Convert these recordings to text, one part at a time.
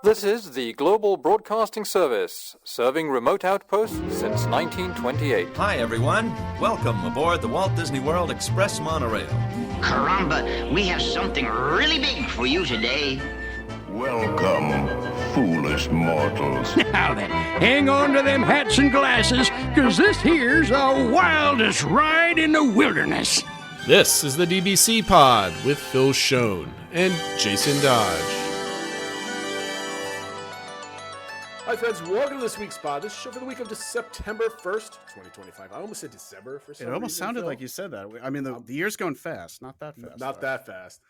This is the Global Broadcasting Service, serving remote outposts since 1928. Hi, everyone. Welcome aboard the Walt Disney World Express monorail. Caramba, we have something really big for you today. Welcome, foolish mortals. Now then, hang on to them hats and glasses, because this here's the wildest ride in the wilderness. This is the DBC Pod with Phil Schoen and Jason Dodge. Hi, friends. Welcome to this week's pod. This is show for the week of September 1st, 2025. I almost said December for some reason. It almost sounded like you said that. I mean, the year's going fast. Not that fast. Not that fast.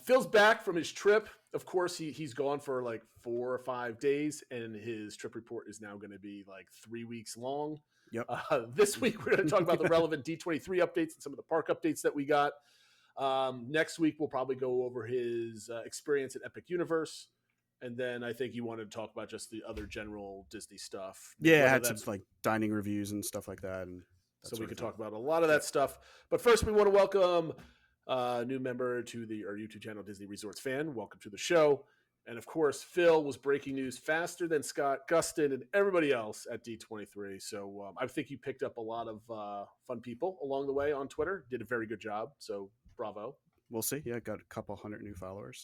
Phil's back from his trip. Of course, he's gone for like 4 or 5 days, and his trip report is now going to be like 3 weeks long. Yep. This week, we're going to talk about the relevant D23 updates and some of the park updates that we got. Next week, we'll probably go over his experience at Epic Universe. And then I think you wanted to talk about just the other general Disney stuff. Yeah, I had some like dining reviews and stuff like that. And so we could talk about a lot of that stuff. But first, we want to welcome a new member to our YouTube channel, Disney Resorts Fan. Welcome to the show. And of course, Phil was breaking news faster than Scott Gustin and everybody else at D23. So I think you picked up a lot of fun people along the way on Twitter. Did a very good job. So bravo. We'll see. Yeah, got a couple hundred new followers.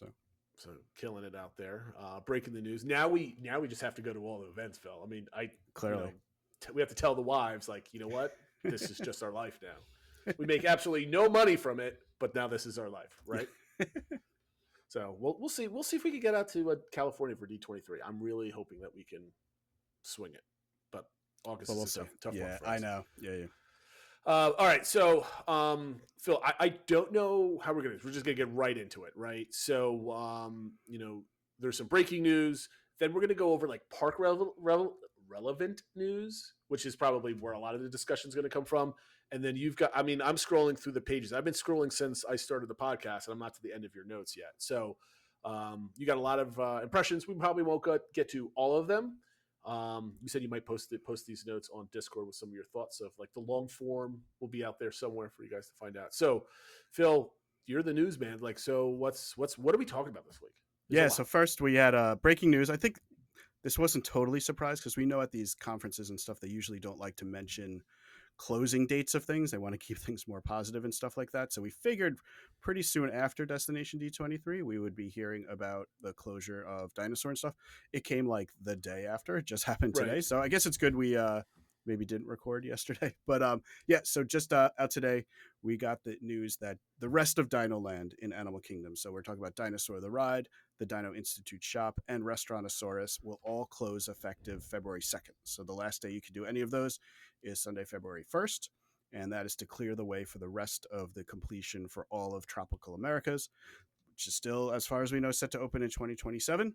So killing it out there, breaking the news. Now we just have to go to all the events, Phil. I mean, clearly we have to tell the wives, like, you know what, this is just our life now. We make absolutely no money from it, but now this is our life, right? So we'll see. We'll see if we can get out to California for D23. I'm really hoping that we can swing it, but August is a tough one for us. I know. Yeah. All right, so Phil, I don't know how we're just gonna get right into it, right? So there's some breaking news. Then we're gonna go over like park relevant news, which is probably where a lot of the discussion is gonna come from. And then you've got, I'm scrolling through the pages. I've been scrolling since I started the podcast, and I'm not to the end of your notes yet. So you got a lot of impressions. We probably won't get to all of them. You said you might post these notes on Discord with some of your thoughts of like the long form will be out there somewhere for you guys to find out. So Phil, you're the newsman. Like, so what are we talking about this week? So first we had breaking news. I think this wasn't totally surprised because we know at these conferences and stuff, they usually don't like to mention closing dates of things. They want to keep things more positive and stuff like that. So we figured pretty soon after Destination D23, we would be hearing about the closure of Dinosaur and stuff. It came like the day after. It just happened today. Right. So I guess it's good we maybe didn't record yesterday. But so just out today, we got the news that the rest of Dino Land in Animal Kingdom, so we're talking about Dinosaur the Ride, the Dino Institute Shop, and Restaurantosaurus will all close effective February 2nd. So the last day you can do any of those is Sunday, February 1st, and that is to clear the way for the rest of the completion for all of Tropical Americas, which is still, as far as we know, set to open in 2027.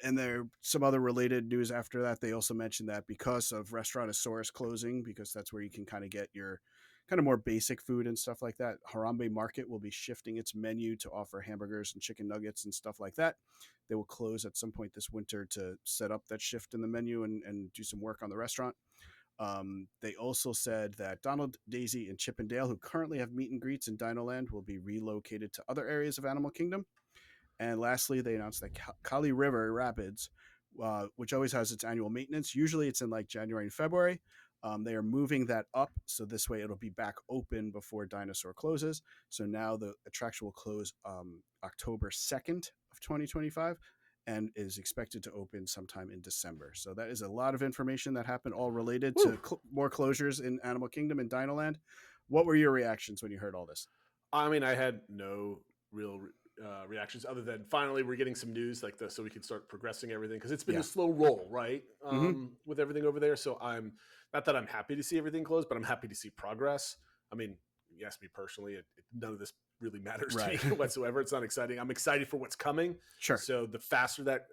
And there some other related news after that. They also mentioned that because of Restaurantosaurus closing, because that's where you can kind of get your kind of more basic food and stuff like that, Harambe Market will be shifting its menu to offer hamburgers and chicken nuggets and stuff like that. They will close at some point this winter to set up that shift in the menu and do some work on the restaurant. They also said that Donald, Daisy, and Chip and Dale, who currently have meet and greets in Dino Land, will be relocated to other areas of Animal Kingdom. And lastly, they announced that Kali River Rapids, which always has its annual maintenance, usually it's in like January and February. They are moving that up, so this way it'll be back open before Dinosaur closes. So now the attraction will close October 2nd of 2025 and is expected to open sometime in December. So that is a lot of information that happened, all related to more closures in Animal Kingdom and Dino Land. What were your reactions when you heard all this? I mean, I had no real reactions other than finally we're getting some news like this so we can start progressing everything, because it's been a slow roll, right? With everything over there. So I'm not that I'm happy to see everything closed, but I'm happy to see progress. I mean, you asked me personally, none of this really matters to me whatsoever. It's not exciting. I'm excited for what's coming. Sure. So the faster that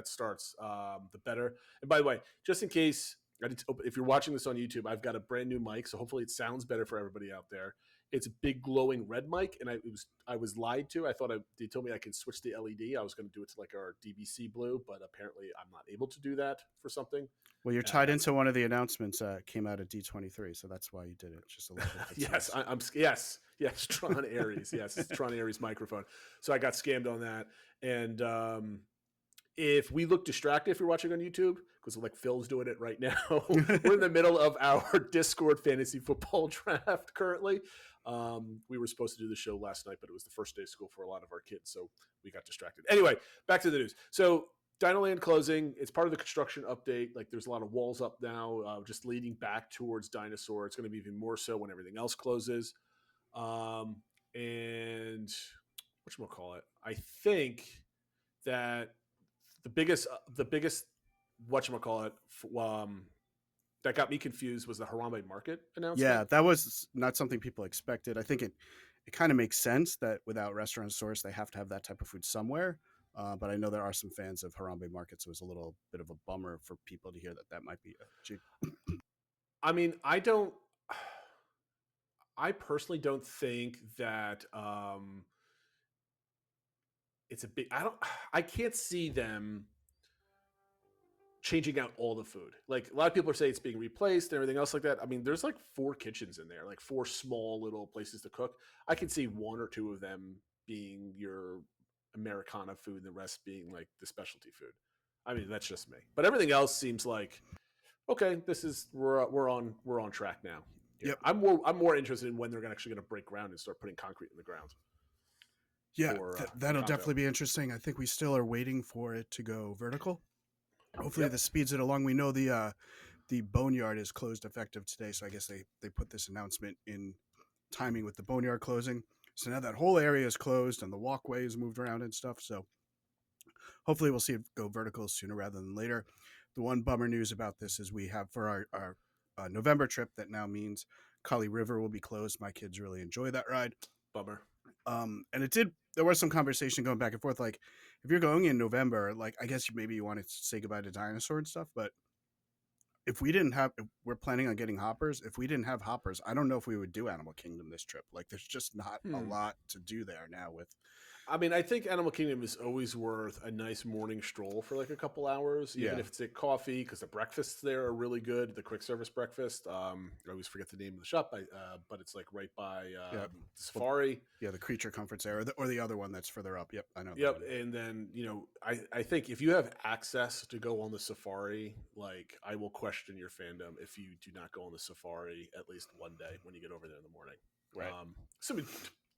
starts, the better. And by the way, just in case, if you're watching this on YouTube, I've got a brand new mic, so hopefully it sounds better for everybody out there. It's a big glowing red mic, and I was lied to. I thought they told me I could switch the LED. I was going to do it to like our DBC blue, but apparently I'm not able to do that for something. Well, you're tied into one of the announcements that came out at D23, so that's why you did it. Just a little bit. Yes, Tron Ares. Yes, it's Tron Ares microphone. So I got scammed on that, and If we look distracted if you're watching on YouTube, because like Phil's doing it right now, we're in the middle of our Discord fantasy football draft currently. We were supposed to do the show last night, but it was the first day of school for a lot of our kids, so we got distracted. Anyway, back to the news. So Dinoland closing. It's part of the construction update. Like there's a lot of walls up now, just leading back towards Dinosaur. It's going to be even more so when everything else closes. And whatchamacallit, I think that the biggest whatchamacallit, that got me confused was the Harambe Market announcement. Yeah, that was not something people expected. I think it kind of makes sense that without restaurant stores, they have to have that type of food somewhere. But I know there are some fans of Harambe Market, so it was a little bit of a bummer for people to hear that might be I mean, I personally don't think that it's a big. I can't see them changing out all the food. Like a lot of people are saying it's being replaced and everything else like that. I mean, there's like 4 kitchens in there, like 4 small little places to cook. I can see 1 or 2 of them being your Americana food and the rest being like the specialty food. I mean, that's just me. But everything else seems like okay, this is we're on track now. Yep. I'm more interested in when they're actually going to break ground and start putting concrete in the ground. Yeah, that'll definitely be interesting. I think we still are waiting for it to go vertical. Hopefully this speeds it along. We know the boneyard is closed effective today, so I guess they put this announcement in timing with the boneyard closing. So now that whole area is closed and the walkway is moved around and stuff. So hopefully we'll see it go vertical sooner rather than later. The one bummer news about this is we have for our November trip that now means Kali River will be closed. My kids really enjoy that ride. Bummer. And there was some conversation going back and forth. Like if you're going in November, like I guess maybe you want to say goodbye to Dinosaur and stuff, but if we're planning on getting hoppers, if we didn't have hoppers, I don't know if we would do Animal Kingdom this trip. Like there's just not a lot to do there now with. I mean, I think Animal Kingdom is always worth a nice morning stroll for like a couple hours, even if it's a coffee, because the breakfasts there are really good. The quick service breakfast. I always forget the name of the shop, but it's like right by Safari. Yeah, the Creature Comforts there, or the other one that's further up. Yep, I know. Yep, and then I think if you have access to go on the Safari, like I will question your fandom if you do not go on the Safari at least one day when you get over there in the morning. Right. Assuming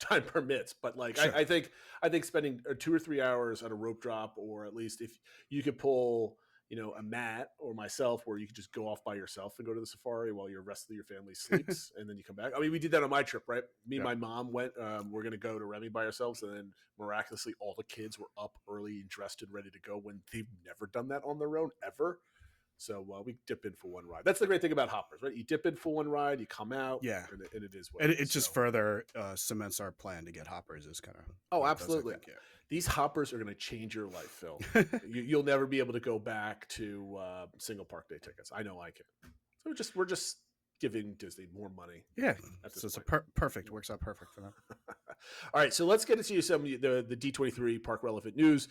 time permits, but like sure. I think spending 2 or 3 hours at a rope drop, or at least if you could pull a Matt or myself where you could just go off by yourself and go to the Safari while your rest of your family sleeps and then you come back. I mean, we did that on my trip, right? Me and my mom went, we're going to go to Remy by ourselves, and then miraculously all the kids were up early and dressed and ready to go when they've never done that on their own ever. So we dip in for one ride. That's the great thing about hoppers, right? You dip in for one ride, you come out, and it is what and it is. It just further cements our plan to get hoppers. Is kind of absolutely. These hoppers are going to change your life, Phil. You'll never be able to go back to single park day tickets. I know I can. So we're just giving Disney more money. Yeah, so it's perfect. Works out perfect for them. All right, so let's get into some of the D23 park relevant news.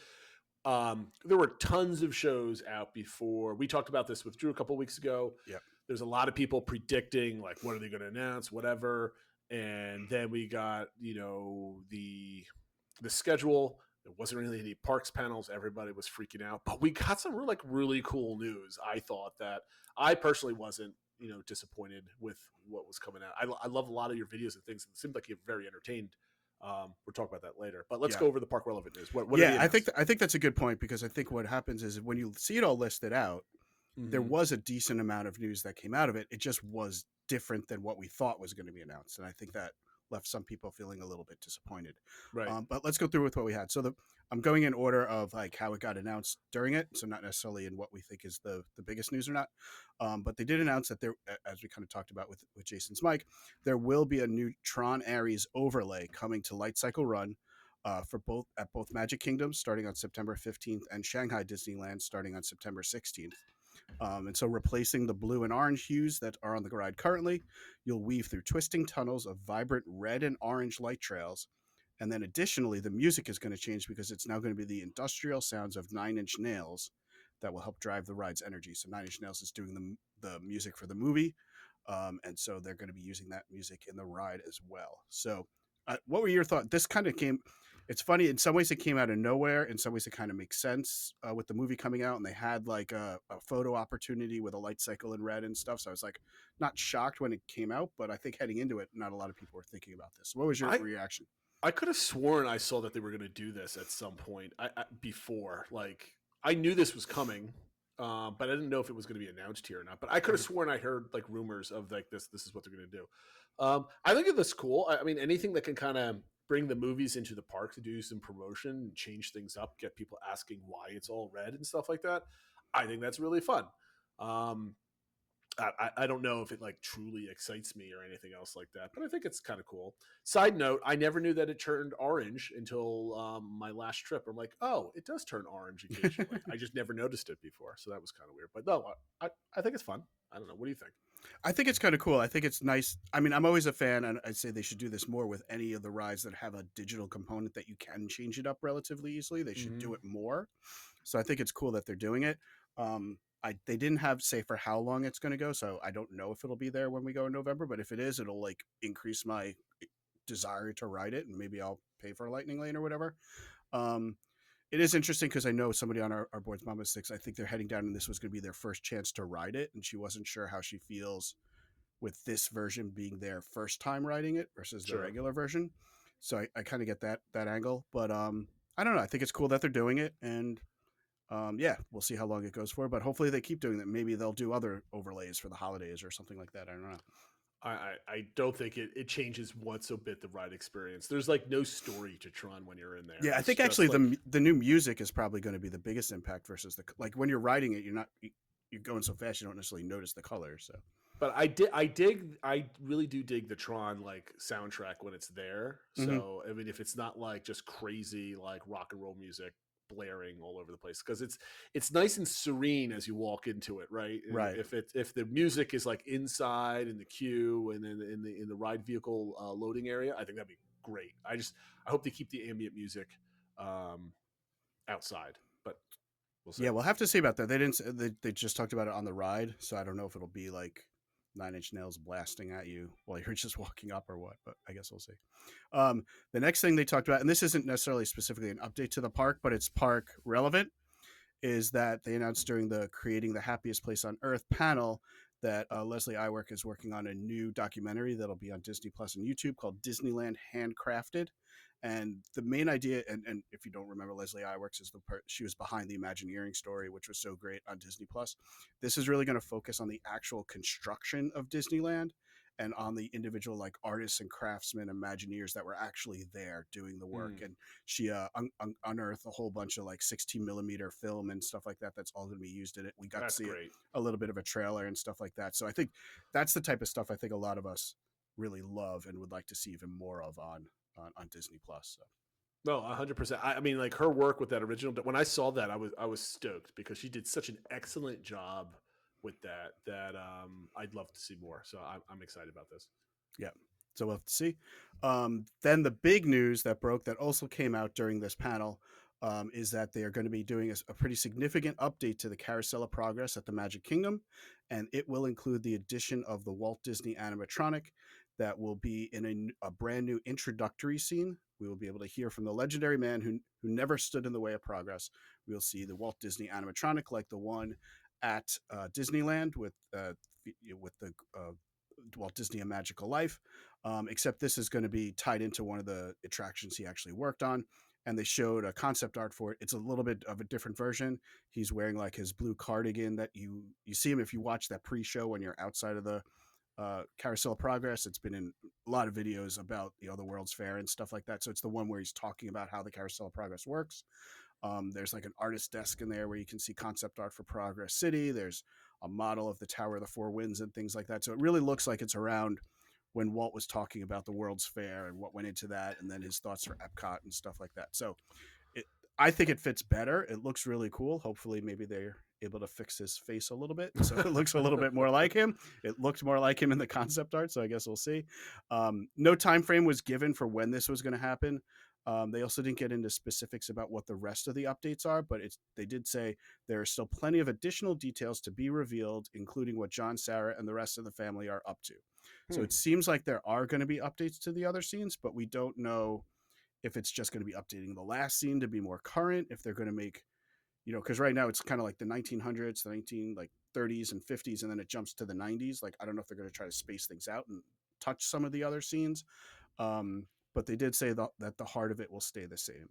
There were tons of shows out before. We talked about this with Drew a couple weeks ago. Yeah, there's a lot of people predicting like what are they going to announce, whatever. And then we got the schedule. There wasn't really any parks panels. Everybody was freaking out, but we got some really cool news. I thought that I personally wasn't disappointed with what was coming out. I love a lot of your videos and things. It seemed like you're very entertained. We'll talk about that later, but let's go over the park relevant news. What I think that's a good point, because I think what happens is when you see it all listed out, there was a decent amount of news that came out of it. It just was different than what we thought was going to be announced, and I think that left some people feeling a little bit disappointed. Right. But let's go through with what we had. So I'm going in order of like how it got announced during it, so not necessarily in what we think is the biggest news or not. But they did announce that there, as we kind of talked about with Jason's mic, there will be a new Tron Ares overlay coming to Light Cycle Run for both Magic Kingdoms starting on September 15th and Shanghai Disneyland starting on September 16th. And so replacing the blue and orange hues that are on the ride currently, you'll weave through twisting tunnels of vibrant red and orange light trails. And then additionally, the music is going to change because it's now going to be the industrial sounds of Nine Inch Nails that will help drive the ride's energy. So Nine Inch Nails is doing the music for the movie. And so they're going to be using that music in the ride as well. So what were your thoughts? This kind of came, It's funny in some ways it came out of nowhere. In some ways it kind of makes sense with the movie coming out, and they had like a photo opportunity with a light cycle in red and stuff. So I was like not shocked when it came out, but I think heading into it, not a lot of people were thinking about this. What was your reaction? I could have sworn I saw that they were going to do this at some point before. Like I knew this was coming, but I didn't know if it was going to be announced here or not. But I could have sworn I heard like rumors of like this. This is what they're going to do. I think this cool. I mean, anything that can kind of bring the movies into the park to do some promotion and change things up, get people asking why it's all red and stuff like that. I think that's really fun. I don't know if it like truly excites me or anything else like that, but I think it's kind of cool. Side note, I never knew that it turned orange until my last trip. I'm like, oh, it does turn orange occasionally. I just never noticed it before. So that was kind of weird. But no, I think it's fun. I don't know. What do you think? I think it's kind of cool. I think it's nice. I mean, I'm always a fan, and I'd say they should do this more with any of the rides that have a digital component that you can change it up relatively easily. They should do it more. So I think it's cool that they're doing it. They didn't say for how long it's going to go, so I don't know if it'll be there when we go in November. But if it is, it'll like increase my desire to ride it, and maybe I'll pay for a Lightning Lane or whatever. It is interesting because I know somebody on our board's Mama Six. I think they're heading down, and this was going to be their first chance to ride it, and she wasn't sure how she feels with this version being their first time riding it versus the regular version. So I kind of get that angle, but I don't know. I think it's cool that they're doing it, and yeah, we'll see how long it goes for. But hopefully they keep doing that. Maybe they'll do other overlays for the holidays or something like that. I don't know. I don't think it changes once a bit the ride experience. There's like no story to Tron when you're in there. Yeah, I think actually the new music is probably going to be the biggest impact versus like when you're riding it, you're going so fast you don't necessarily notice the color. So, but I really do dig the Tron like soundtrack when it's there. So I mean, if it's not like just crazy like rock and roll music blaring all over the place, because it's nice and serene as you walk into it, right? And right. If the music is like inside in the queue and then in the ride vehicle loading area, I think that'd be great. I hope they keep the ambient music outside, but we'll see. Yeah, we'll have to see about that. They didn't. They just talked about it on the ride, so I don't know if it'll be like Nine Inch Nails blasting at you while you're just walking up or what, but I guess we'll see. The next thing they talked about, and this isn't necessarily specifically an update to the park, but it's park relevant, is that they announced during the Creating the Happiest Place on Earth panel that Leslie Iwerk is working on a new documentary that'll be on Disney Plus and YouTube called Disneyland Handcrafted. And the main idea, and if you don't remember, Leslie Iwerks she was behind the Imagineering story, which was so great on Disney Plus. This is really going to focus on the actual construction of Disneyland and on the individual like artists and craftsmen, Imagineers that were actually there doing the work. And she unearthed a whole bunch of like 16 millimeter film and stuff like that. That's all going to be used in it. We got to see a little bit of a trailer and stuff like that. So I think that's the type of stuff I think a lot of us really love and would like to see even more of on Disney Plus. So. No, 100%. I mean, like her work with that original. When I saw that, I was stoked because she did such an excellent job with that I'd love to see more. So I'm excited about this. Yeah. So we'll have to see. Then the big news that broke that also came out during this panel is that they are going to be doing a pretty significant update to the Carousel of Progress at the Magic Kingdom, and it will include the addition of the Walt Disney animatronic that will be in a brand new introductory scene. We will be able to hear from the legendary man who never stood in the way of progress. We'll see the Walt Disney animatronic like the one at Disneyland with the Walt Disney A Magical Life, except this is going to be tied into one of the attractions he actually worked on. And they showed a concept art for it. It's a little bit of a different version. He's wearing like his blue cardigan that you see him if you watch that pre-show when you're outside of the Carousel of Progress. It's been in a lot of videos about the World's Fair and stuff like that. So it's the one where he's talking about how the Carousel of Progress works. There's like an artist desk in there where you can see concept art for Progress City. There's a model of the Tower of the Four Winds and things like that. So it really looks like it's around when Walt was talking about the World's Fair and what went into that, and then his thoughts for Epcot and stuff like that. So I think it fits better. It looks really cool. Hopefully maybe they're able to fix his face a little bit so it looks a little bit more like him. It looked more like him in the concept art, so I guess we'll see. No time frame was given for when this was going to happen. They also didn't get into specifics about what the rest of the updates are, but they did say there are still plenty of additional details to be revealed, including what John, Sarah, and the rest of the family are up to. So it seems like there are going to be updates to the other scenes, but we don't know if it's just going to be updating the last scene to be more current, if they're going to make, because right now it's kind of like the 1900s, the 30s and 50s, and then it jumps to the 90s. Like, I don't know if they're going to try to space things out and touch some of the other scenes. But they did say that the heart of it will stay the same.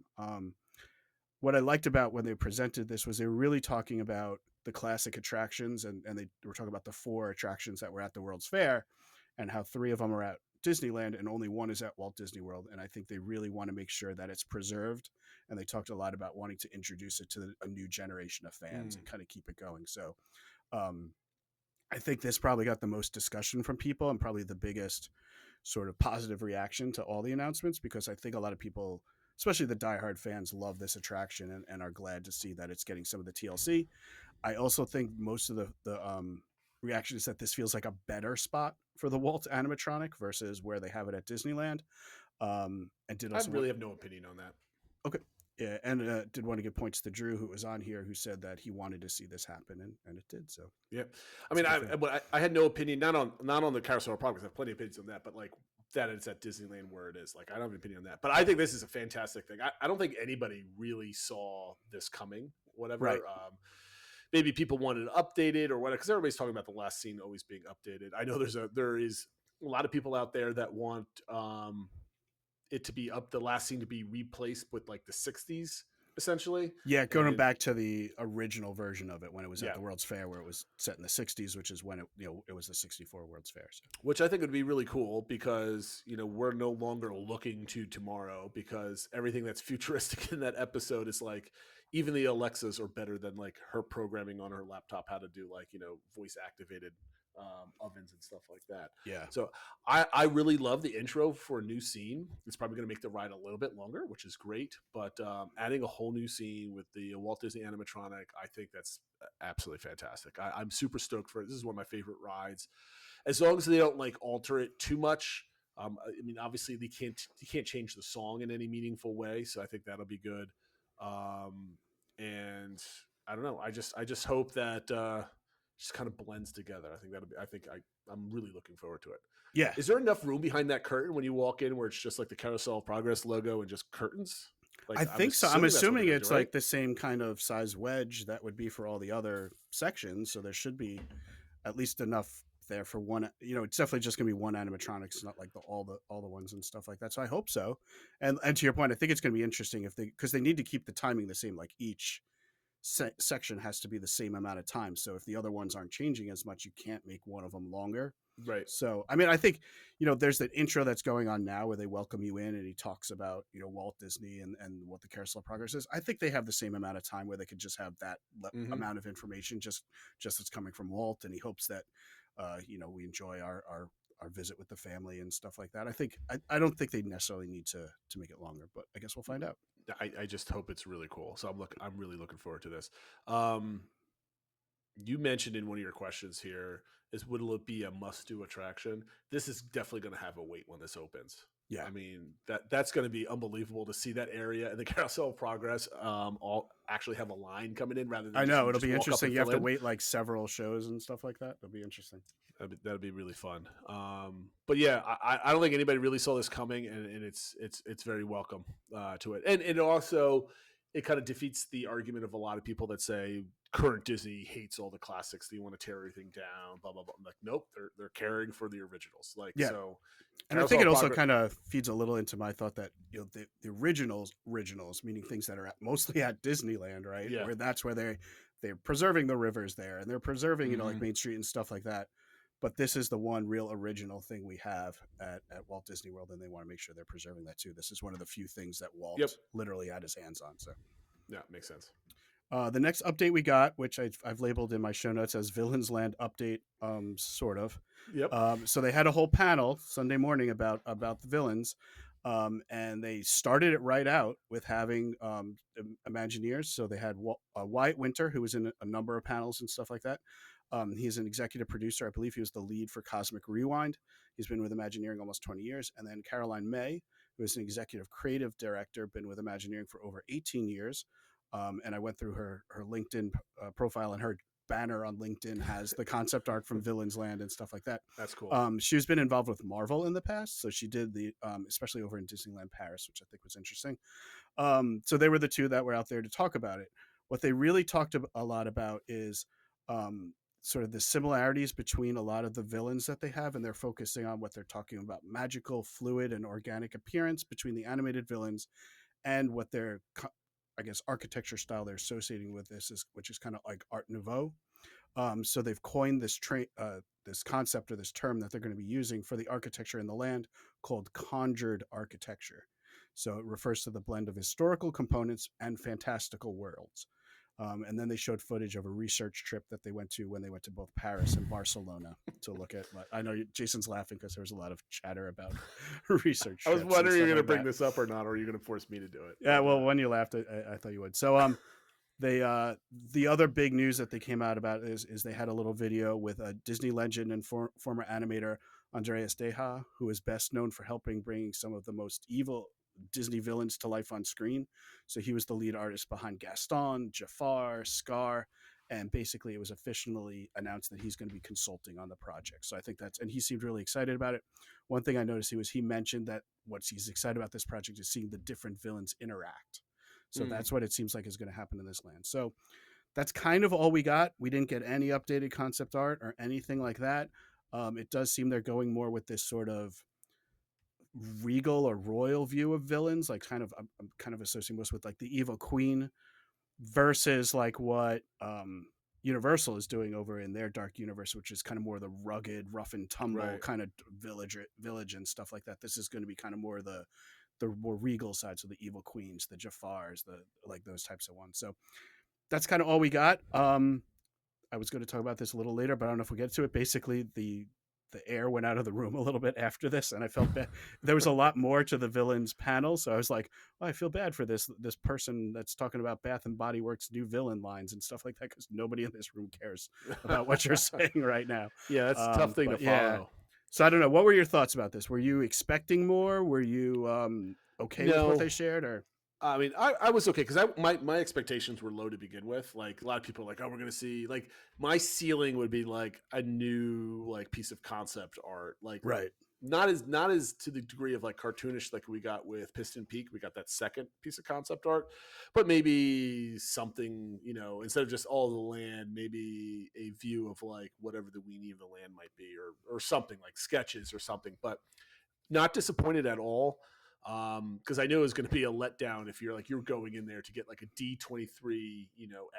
What I liked about when they presented this was they were really talking about the classic attractions, and they were talking about the 4 attractions that were at the World's Fair, and how 3 of them are at Disneyland and only 1 is at Walt Disney World. And I think they really want to make sure that it's preserved. And they talked a lot about wanting to introduce it to a new generation of fans and kind of keep it going. So I think this probably got the most discussion from people and probably the biggest sort of positive reaction to all the announcements, because I think a lot of people, especially the diehard fans, love this attraction and are glad to see that it's getting some of the TLC. I also think most of the reaction is that this feels like a better spot for the Walt animatronic versus where they have it at Disneyland. And did also I really have no opinion on that. Okay. Yeah, and did want to give points to Drew, who was on here, who said that he wanted to see this happen, and it did. So yeah, I mean, I had no opinion not on the Carousel Park, because I have plenty of opinions on that, but like that it's at Disneyland where it is. Like, I don't have an opinion on that, but I think this is a fantastic thing. I don't think anybody really saw this coming. Whatever. Right. Maybe people wanted it updated or whatever, because everybody's talking about the last scene always being updated. I know there is a lot of people out there that want it to be the last scene to be replaced with like the 60s, essentially. Yeah, going back to the original version of it when it was at the World's Fair, where it was set in the 60s, which is when it was the 64 World's Fair. So. Which I think would be really cool, because we're no longer looking to tomorrow, because everything that's futuristic in that episode is like, even the Alexas are better than like her programming on her laptop how to do like voice activated ovens and stuff like that. Yeah. So I really love the intro for a new scene. It's probably going to make the ride a little bit longer, which is great. But adding a whole new scene with the Walt Disney animatronic, I think that's absolutely fantastic. I'm super stoked for it. This is one of my favorite rides. As long as they don't like alter it too much. I mean, obviously you can't change the song in any meaningful way. So I think that'll be good. And I don't know. I just hope that just kind of blends together. I'm really looking forward to it. Yeah. Is there enough room behind that curtain when you walk in where it's just like the Carousel of Progress logo and just curtains? Like, I think so. I'm assuming it's like the same kind of size wedge that would be for all the other sections. So there should be at least enough there for one. It's definitely just going to be one animatronic. It's not like all the ones and stuff like that. So I hope so. And to your point, I think it's going to be interesting because they need to keep the timing the same. Like each section has to be the same amount of time. So if the other ones aren't changing as much, you can't make one of them longer. Right. So, I mean, I think, there's that intro that's going on now where they welcome you in and he talks about, Walt Disney and what the Carousel of Progress is. I think they have the same amount of time where they could just have that amount of information just that's coming from Walt. And he hopes that, we enjoy our visit with the family and stuff like that. I don't think they necessarily need to make it longer, but I guess we'll find out. I just hope it's really cool. So I'm really looking forward to this. You mentioned in one of your questions here is, would it be a must-do attraction? This is definitely going to have a wait when this opens. Yeah. I mean, that's going to be unbelievable to see that area and the Carousel of Progress all actually have a line coming in rather than I know, it'll be interesting. You have to wait like several shows and stuff like that. It'll be interesting. That'd be really fun. But yeah, I don't think anybody really saw this coming, and it's very welcome to it. And it also, it kind of defeats the argument of a lot of people that say current Disney hates all the classics. They want to tear everything down, blah, blah, blah. I'm like, nope, they're caring for the originals. Like, yeah. So, and I think it also kind of feeds a little into my thought that, the originals, meaning things that are mostly at Disneyland, right? Yeah. Where that's where they're preserving the rivers there and they're preserving, like Main Street and stuff like that. But this is the one real original thing we have at Walt Disney World, and they want to make sure they're preserving that too. This is one of the few things that Walt literally had his hands on. So, yeah, makes sense. The next update we got, which I've labeled in my show notes as Villains Land update, sort of. Yep. So they had a whole panel Sunday morning about the villains, and they started it right out with having Imagineers. So they had Wyatt Winter, who was in a number of panels and stuff like that. He's an executive producer. I believe he was the lead for Cosmic Rewind. He's been with Imagineering almost 20 years. And then Caroline May, who is an executive creative director, been with Imagineering for over 18 years. And I went through her LinkedIn profile, and her banner on LinkedIn has the concept art from Villains Land and stuff like that. That's cool. She's been involved with Marvel in the past, so she did the especially over in Disneyland Paris, which I think was interesting. So they were the two that were out there to talk about it. What they really talked a lot about is sort of the similarities between a lot of the villains that they have, and they're focusing on what they're talking about: magical, fluid, and organic appearance between the animated villains and what their, I guess, architecture style they're associating with this is, which is kind of like Art Nouveau. So they've coined this this concept or this term that they're going to be using for the architecture in the land called conjured architecture. So it refers to the blend of historical components and fantastical worlds. And then they showed footage of a research trip that they went to when they went to both Paris and Barcelona to look at. I know Jason's laughing because there was a lot of chatter about research. I was wondering you're going to bring that. this up or not, or are you going to force me to do it? Yeah, well, when you laughed, I thought you would. So, they the other big news that they came out about is they had a little video with a Disney legend and former animator Andreas Deha, who is best known for helping bring some of the most evil Disney villains to life on screen. So he was the lead artist behind Gaston, Jafar, Scar, and basically it was officially announced that he's going to be consulting on the project. So I think and he seemed really excited about it. One thing I noticed he mentioned that what he's excited about this project is seeing the different villains interact. So that's what it seems like is going to happen in this land. So that's kind of all we got. We didn't get any updated concept art or anything like that. It does seem they're going more with this sort of regal or royal view of villains, like I'm kind of associating most with like the evil queen versus like what Universal is doing over in their dark universe, which is kind of more the rugged, rough and tumble kind of village and stuff like that. This is going to be kind of more the more regal side, so the evil queens, the Jafars, the like those types of ones. So that's kind of all we got. I was going to talk about this a little later, but I don't know if we get to it. Basically, the air went out of the room a little bit after this, and I felt bad. There was a lot more to the villains panel, so I was like, well, I feel bad for this person that's talking about Bath and Body Works new villain lines and stuff like that, because nobody in this room cares about what you're saying right now. Yeah, that's a tough thing to follow. Yeah. So I don't know. What were your thoughts about this? Were you expecting more? Were you okay with what they shared? Or I mean, I was okay because my expectations were low to begin with. Like a lot of people are like, oh, we're gonna see, like, my ceiling would be like a new like piece of concept art, like not as to the degree of like cartoonish like we got with Piston Peak. We got that second piece of concept art, but maybe something, instead of just all the land, maybe a view of like whatever the weenie of the land might be, or something like sketches or something. But not disappointed at all. Because I knew it was going to be a letdown if you're going in there to get like a D23,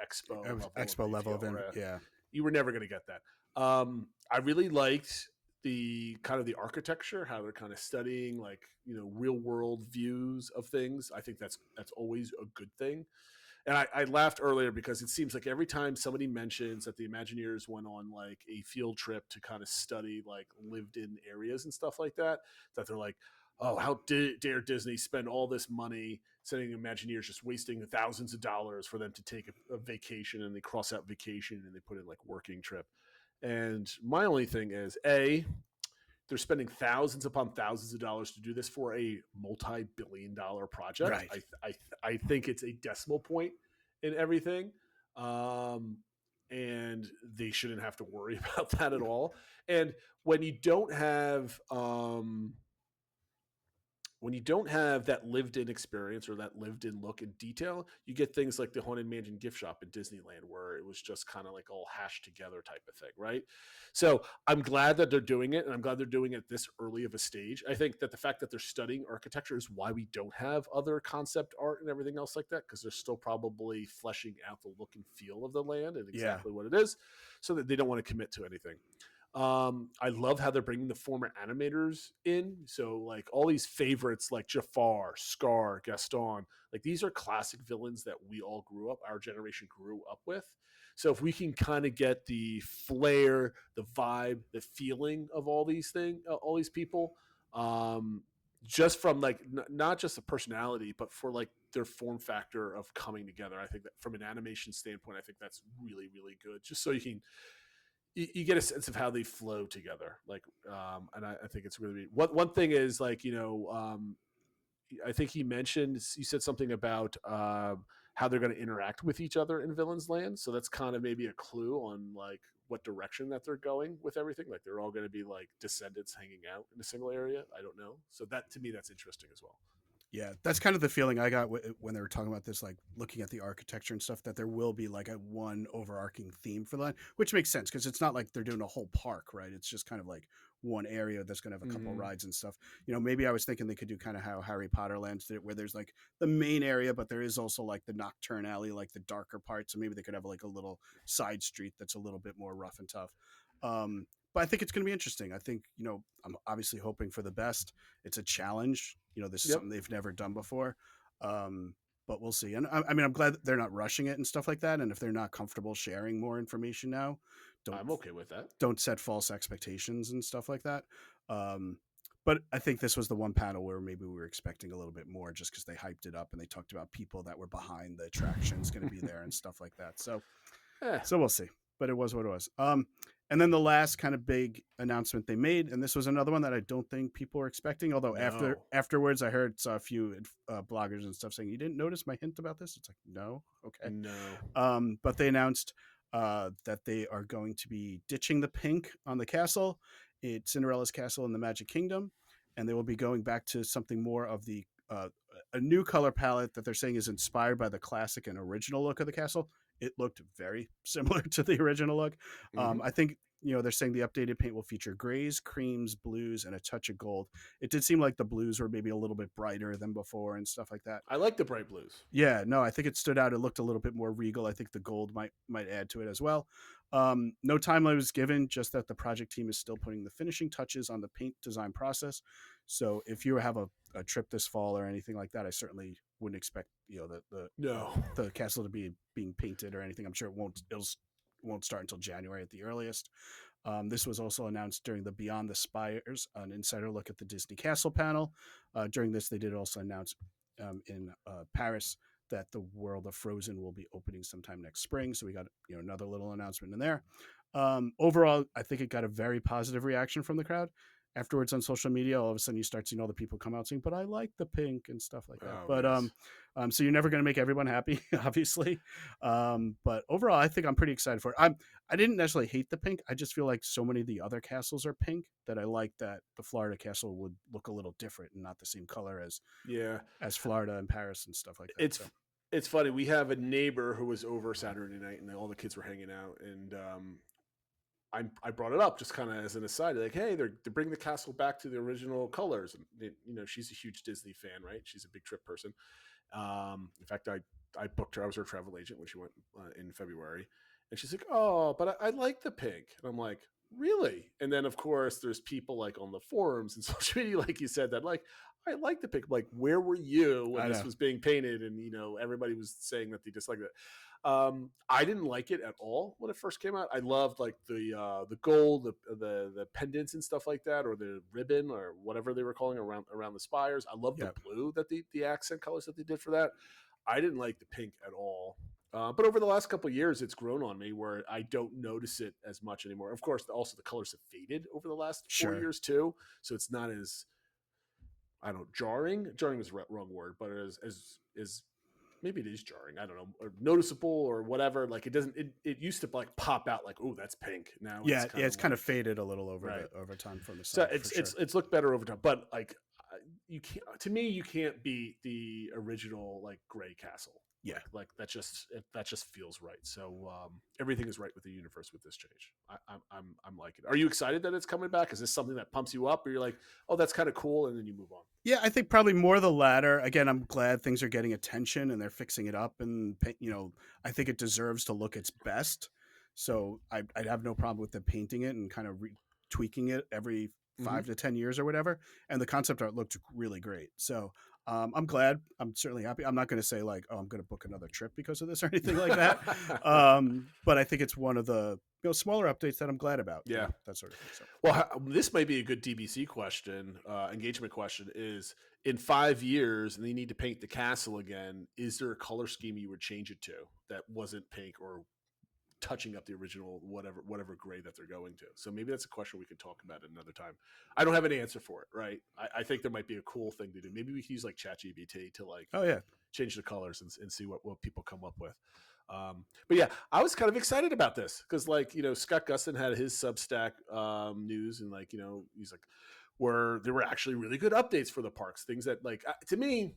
expo level event. Yeah, you were never going to get that. I really liked the kind of the architecture, how they're kind of studying like real world views of things. I think that's always a good thing. And I laughed earlier because it seems like every time somebody mentions that the Imagineers went on like a field trip to kind of study like lived in areas and stuff like that they're like, oh, how dare Disney spend all this money sending Imagineers, just wasting thousands of dollars for them to take a vacation, and they cross out vacation and they put in like working trip. And my only thing is, they're spending thousands upon thousands of dollars to do this for a multi-billion-dollar project. Right. I think it's a decimal point in everything. And they shouldn't have to worry about that at all. And when you don't have that lived-in experience or that lived-in look and detail, you get things like the Haunted Mansion gift shop in Disneyland, where it was just kind of like all hashed together type of thing, right? So I'm glad that they're doing it, and I'm glad they're doing it this early of a stage. I think that the fact that they're studying architecture is why we don't have other concept art and everything else like that, because they're still probably fleshing out the look and feel of the land and exactly what it is, so that they don't want to commit to anything. I love how they're bringing the former animators in. So like all these favorites like Jafar, Scar, Gaston, like these are classic villains that we all our generation grew up with. So if we can kind of get the flair, the vibe, the feeling of all these people, just from like not just the personality, but for like their form factor of coming together. I think that from an animation standpoint, I think that's really, really good. Just so you get a sense of how they flow together. Like, and I think it's really, one thing is like, I think you said something about how they're going to interact with each other in Villains Land. So that's kind of maybe a clue on like what direction that they're going with everything. Like they're all going to be like descendants hanging out in a single area. I don't know. So that to me, that's interesting as well. Yeah, that's kind of the feeling I got when they were talking about this, like looking at the architecture and stuff, that there will be like a one overarching theme for the line, which makes sense because it's not like they're doing a whole park, right? It's just kind of like one area that's going to have a couple of rides and stuff. Maybe I was thinking they could do kind of how Harry Potter Lands did it, where there's like the main area, but there is also like the Nocturne Alley, like the darker part. So maybe they could have like a little side street that's a little bit more rough and tough. But I think it's going to be interesting. I think, I'm obviously hoping for the best. It's a challenge. This is something they've never done before. But we'll see. And I mean, I'm glad that they're not rushing it and stuff like that. And if they're not comfortable sharing more information now, I'm okay with that. Don't set false expectations and stuff like that. But I think this was the one panel where maybe we were expecting a little bit more just because they hyped it up and they talked about people that were behind the attractions going to be there and stuff like that. So we'll see. But it was what it was. And then the last kind of big announcement they made, and this was another one that I don't think people were expecting, although afterwards I saw a few bloggers and stuff saying, you didn't notice my hint about this? It's like, no. Okay. No. But they announced that they are going to be ditching the pink on the castle. It's Cinderella's castle in the Magic Kingdom, and they will be going back to something more of the a new color palette that they're saying is inspired by the classic and original look of the castle. It looked very similar to the original look. I think, they're saying the updated paint will feature grays, creams, blues, and a touch of gold. It did seem like the blues were maybe a little bit brighter than before and stuff like that. I like the bright blues. Yeah, no, I think it stood out. It looked a little bit more regal. I think the gold might add to it as well. No timeline was given, just that the project team is still putting the finishing touches on the paint design process. So if you have a trip this fall or anything like that, I certainly wouldn't expect the castle to be being painted or anything. I'm sure it won't start until January at the earliest. This was also announced during the Beyond the Spires, an insider look at the Disney Castle panel. During this, they did also announce in Paris that the World of Frozen will be opening sometime next spring. So we got another little announcement in there. Overall, I think it got a very positive reaction from the crowd. Afterwards on social media, all of a sudden you start seeing all the people come out saying, but I like the pink and stuff like that. So you're never going to make everyone happy, obviously. But overall, I think I'm pretty excited for it. I didn't necessarily hate the pink. I just feel like so many of the other castles are pink that I like that the Florida castle would look a little different and not the same color as Florida and Paris and stuff like that. It's funny. We have a neighbor who was over Saturday night and all the kids were hanging out, and I brought it up just kind of as an aside, like, hey, they're bringing the castle back to the original colors. And she's a huge Disney fan, right? She's a big trip person. In fact, I booked her. I was her travel agent when she went in February, and she's like, oh, but I like the pink. And I'm like, really? And then of course there's people like on the forums and social media, like you said, that like, I like the pink. Like, where were you when this was being painted? And everybody was saying that they disliked it. I didn't like it at all when it first came out. I loved like the gold, the pendants and stuff like that, or the ribbon or whatever they were calling around the spires. I love the blue that the accent colors that they did for that. I didn't like the pink at all. But over the last couple of years, it's grown on me where I don't notice it as much anymore. Of course, also the colors have faded over the last 4 years too, so it's not as jarring. Jarring is the wrong word, but as maybe it is jarring. I don't know, or noticeable or whatever. Like it doesn't. It used to like pop out like, oh, that's pink. Now, it's kind of faded a little over time from the side. So it's looked better over time, but like you can't. To me, you can't beat the original like gray castle. Yeah, like that just feels right. So everything is right with the universe with this change. I'm liking it. Are you excited that it's coming back? Is this something that pumps you up, or you're like, oh, that's kind of cool, and then you move on? Yeah, I think probably more the latter. Again, I'm glad things are getting attention and they're fixing it up, and I think it deserves to look its best. So I'd have no problem with them painting it and kind of tweaking it every 5 to 10 years or whatever. And the concept art looked really great. So I'm glad. I'm certainly happy. I'm not going to say like, oh, I'm going to book another trip because of this or anything like that. But I think it's one of the smaller updates that I'm glad about. Yeah, that sort of thing. So. Well, this might be a good DBC question, engagement question. Is in 5 years, and they need to paint the castle again. Is there a color scheme you would change it to that wasn't pink or touching up the original whatever grade that they're going to. So maybe that's a question we could talk about at another time. I don't have an answer for it, right? I think there might be a cool thing to do. Maybe we could use like ChatGPT to like change the colors and see what people come up with. But yeah, I was kind of excited about this because like, Scott Gustin had his Substack news, and like, he's like, there were actually really good updates for the parks, things that like, to me,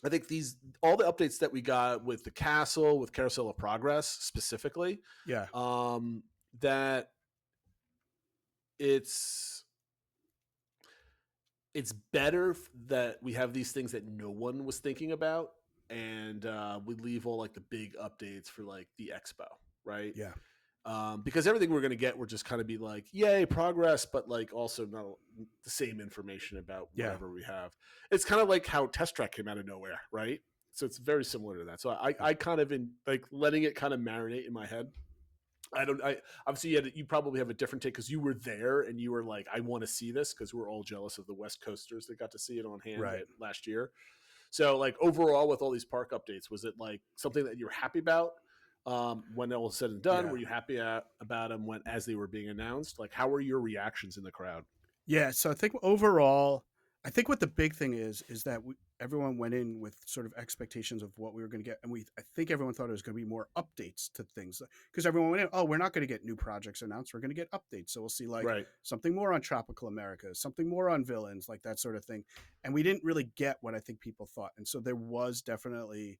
I think all the updates that we got with the castle, with Carousel of Progress specifically, that it's better that we have these things that no one was thinking about, and we leave all like the big updates for like the expo, right? Yeah. Because everything we're going to get, we're just kind of be like, yay, progress, but like also not the same information about whatever we have. It's kind of like how Test Track came out of nowhere, right? So it's very similar to that. So I kind of like letting it kind of marinate in my head. I obviously you probably have a different take because you were there and you were like, I want to see this, because we're all jealous of the West Coasters that got to see it on hand last year. So like overall with all these park updates, was it like something that you were happy about? When all was said and done, were you happy about them as they were being announced? Like, how were your reactions in the crowd? Yeah, so I think overall, I think what the big thing is that everyone went in with sort of expectations of what we were going to get, and I think everyone thought it was going to be more updates to things, because everyone went in, oh, we're not going to get new projects announced, we're going to get updates, so we'll see like something more on Tropical America, something more on villains, like that sort of thing, and we didn't really get what I think people thought, and so there was definitely,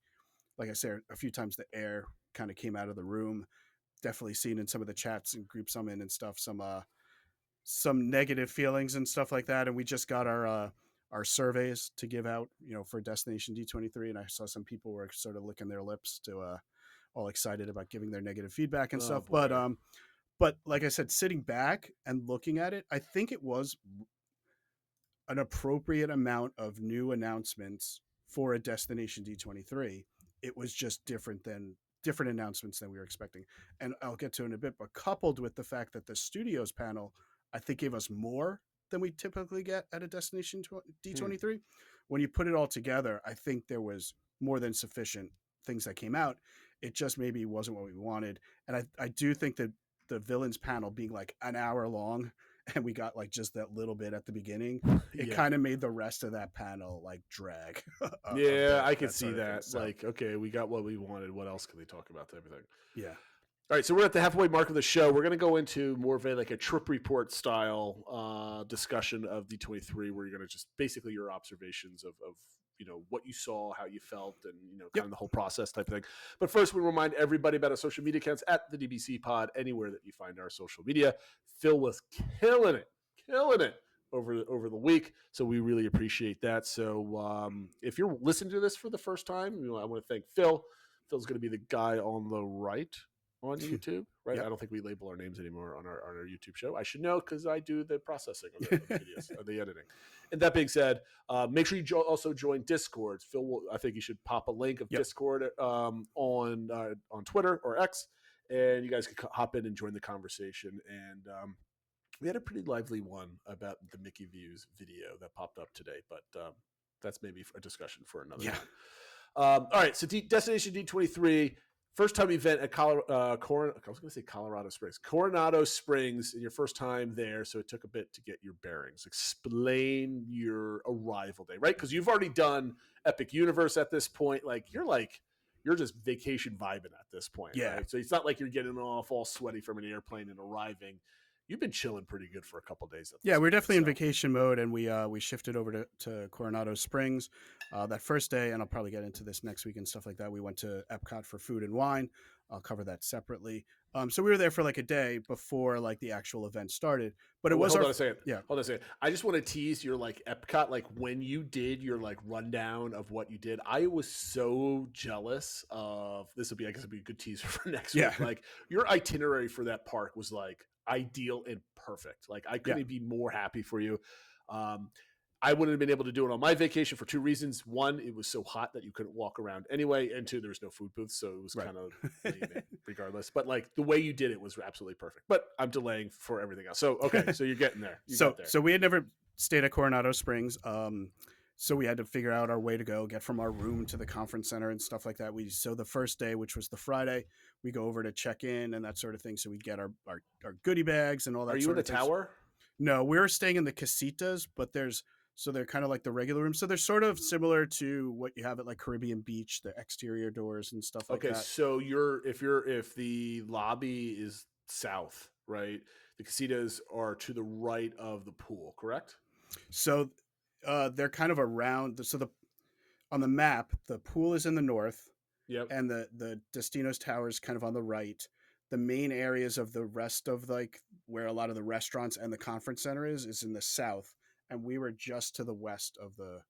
like I said a few times, the air kind of came out of the room. Definitely seen in some of the chats and groups I'm in and stuff, some negative feelings and stuff like that. And we just got our surveys to give out, for Destination D23, and I saw some people were sort of licking their lips to all excited about giving their negative feedback and stuff. Boy. But like I said, sitting back and looking at it, I think it was an appropriate amount of new announcements for a Destination D23. It was just different announcements than we were expecting. And I'll get to it in a bit, but coupled with the fact that the studios panel, I think, gave us more than we typically get at a Destination D23. When you put it all together, I think there was more than sufficient things that came out. It just maybe wasn't what we wanted. And I do think that the villains panel being like an hour long, and we got like just that little bit at the beginning, it kind of made the rest of that panel like drag. I could see that. So, like, okay, we got what we wanted. What else can they talk about to everything? Yeah. All right, so we're at the halfway mark of the show. We're going to go into more of a trip report style discussion of D23, where you're going to just basically your observations of what you saw, how you felt, and kind of the whole process type of thing. But first, we remind everybody about our social media accounts at the DBC Pod, anywhere that you find our social media. Phil was killing it over the week, so we really appreciate that. So if you're listening to this for the first time, I want to thank Phil. Phil's going to be the guy on the right on YouTube, right? I don't think we label our names anymore on our YouTube show. I should know because I do the processing of the videos, of the editing. And that being said, make sure you also join Discord. Phil, I think you should pop a link of Discord on Twitter or X, and you guys can hop in and join the conversation. And we had a pretty lively one about the Mickey Views video that popped up today, but that's maybe a discussion for another time. All right, so Destination D23. First time event at Colorado Springs. Coronado Springs, and your first time there, so it took a bit to get your bearings. Explain your arrival day, right? Because you've already done Epic Universe at this point. You're just vacation vibing at this point. Yeah. Right? So it's not like you're getting off all sweaty from an airplane and arriving. You've been chilling pretty good for a couple of days. We're definitely in vacation mode, and we shifted over to Coronado Springs that first day, and I'll probably get into this next week and stuff like that. We went to Epcot for food and wine. I'll cover that separately. So we were there for like a day before like the actual event started. But it was hold on a second. I just want to tease your like Epcot, like when you did your like rundown of what you did. I was so jealous of this. I guess it'll be a good teaser for next week. Like your itinerary for that park was like ideal and perfect. Like I couldn't be more happy for you. I wouldn't have been able to do it on my vacation for two reasons. One, it was so hot that you couldn't walk around anyway. And two, there was no food booths. So it was kind of lame regardless. But like the way you did it was absolutely perfect. But I'm delaying for everything else. So, okay. So you're getting there. So we had never stayed at Coronado Springs. so we had to figure out our way to go, get from our room to the conference center and stuff like that. So the first day, which was the Friday, we go over to check in and that sort of thing. So we get our goodie bags and all that. Are you in the tower? No, we're staying in the casitas, but they're kind of like the regular rooms. So they're sort of similar to what you have at like Caribbean Beach, the exterior doors and stuff like that. Okay, so if the lobby is south, right? The casitas are to the right of the pool, correct? So they're kind of around. On the map, the pool is in the north. Yep. And the Destinos Tower is kind of on the right. The main areas of the rest of like where a lot of the restaurants and the conference center is in the south. And we were just to the west of the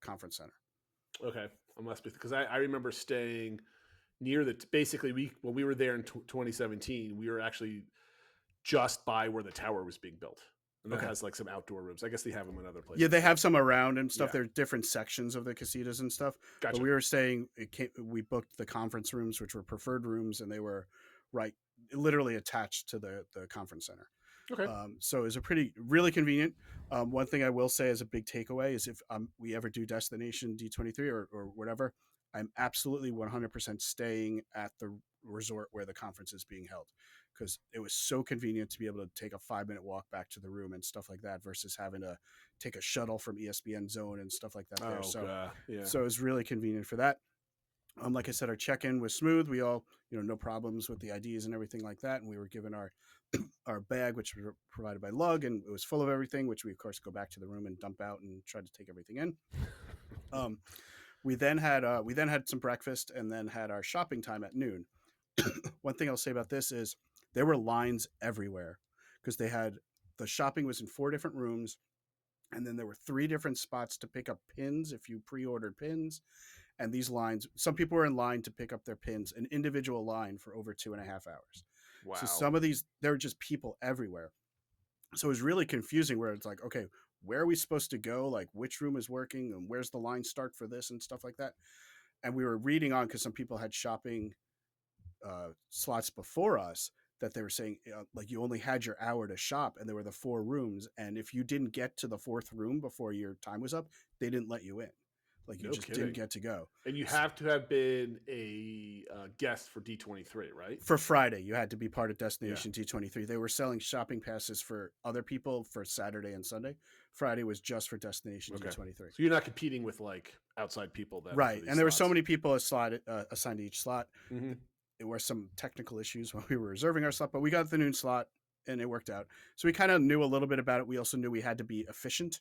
conference center. Okay, I must be, because I remember staying near basically when we were there in 2017, we were actually just by where the tower was being built. And that has like some outdoor rooms. I guess they have them in other places. Yeah, they have some around and stuff. Yeah. There are different sections of the casitas and stuff. Gotcha. But we were staying, we booked the conference rooms, which were preferred rooms, and they were literally attached to the conference center. Okay. So it was really convenient. One thing I will say as a big takeaway is if we ever do Destination D23 or whatever, I'm absolutely 100% staying at the resort where the conference is being held, because it was so convenient to be able to take a 5-minute walk back to the room and stuff like that versus having to take a shuttle from ESPN Zone and stuff like that there. So it was really convenient for that. Like I said, our check-in was smooth. We all, no problems with the IDs and everything like that. And we were given our bag, which was provided by Lug, and it was full of everything, which we of course go back to the room and dump out and try to take everything in. We then had some breakfast and then had our shopping time at noon. One thing I'll say about this is there were lines everywhere because the shopping was in 4 different rooms, and then there were 3 different spots to pick up pins if you pre-ordered pins. And these lines, some people were in line to pick up their pins, an individual line for over 2.5 hours. Wow. So some of these, there were just people everywhere. So it was really confusing where it's like, okay, where are we supposed to go? Like which room is working and where's the line start for this and stuff like that. And we were reading on because some people had shopping slots before us that they were saying like you only had your hour to shop and there were the 4 rooms. And if you didn't get to the 4th room before your time was up, they didn't let you in. Like you didn't get to go. And you have to have been a guest for D23, right? For Friday, you had to be part of Destination D23. They were selling shopping passes for other people for Saturday and Sunday. Friday was just for Destination D23. So you're not competing with like outside people then. Right. And there were so many people assigned to each slot. Mm-hmm. There were some technical issues when we were reserving our slot, but we got the noon slot and it worked out. So we kind of knew a little bit about it. We also knew we had to be efficient,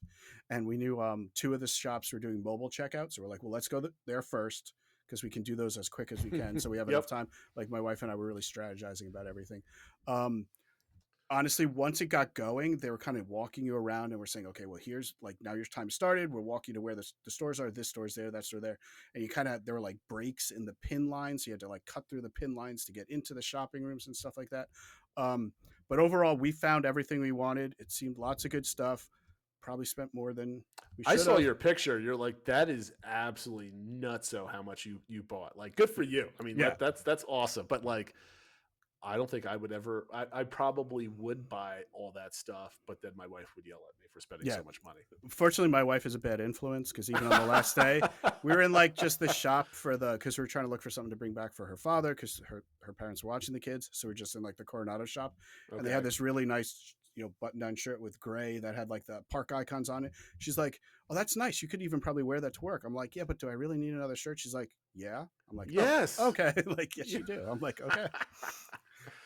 and we knew 2 of the shops were doing mobile checkout. So we're like, well, let's go there first because we can do those as quick as we can. So we have enough time. Like my wife and I were really strategizing about everything. Honestly, once it got going, they were kind of walking you around and we're saying, okay, well, here's like, now your time started. We're walking to where the stores are. This store's there, that store there. And you kind of, there were like breaks in the pin lines. So you had to like cut through the pin lines to get into the shopping rooms and stuff like that. But overall, we found everything we wanted. It seemed lots of good stuff. Probably spent more than we should have. I saw your picture. You're like, that is absolutely nutso how much you bought. Like, good for you. I mean, that's awesome. But like, I don't think I would ever. I probably would buy all that stuff, but then my wife would yell at me for spending so much money. Fortunately, my wife is a bad influence because even on the last day, we were in like just the shop because we were trying to look for something to bring back for her father because her parents were watching the kids. So we're just in like the Coronado shop, and they had this really nice button-down shirt with gray that had like the park icons on it. She's like, "Oh, that's nice. You could even probably wear that to work." I'm like, "Yeah, but do I really need another shirt?" She's like, "Yeah." I'm like, "Yes." Oh, okay. Like, yes, you do. I'm like, "Okay."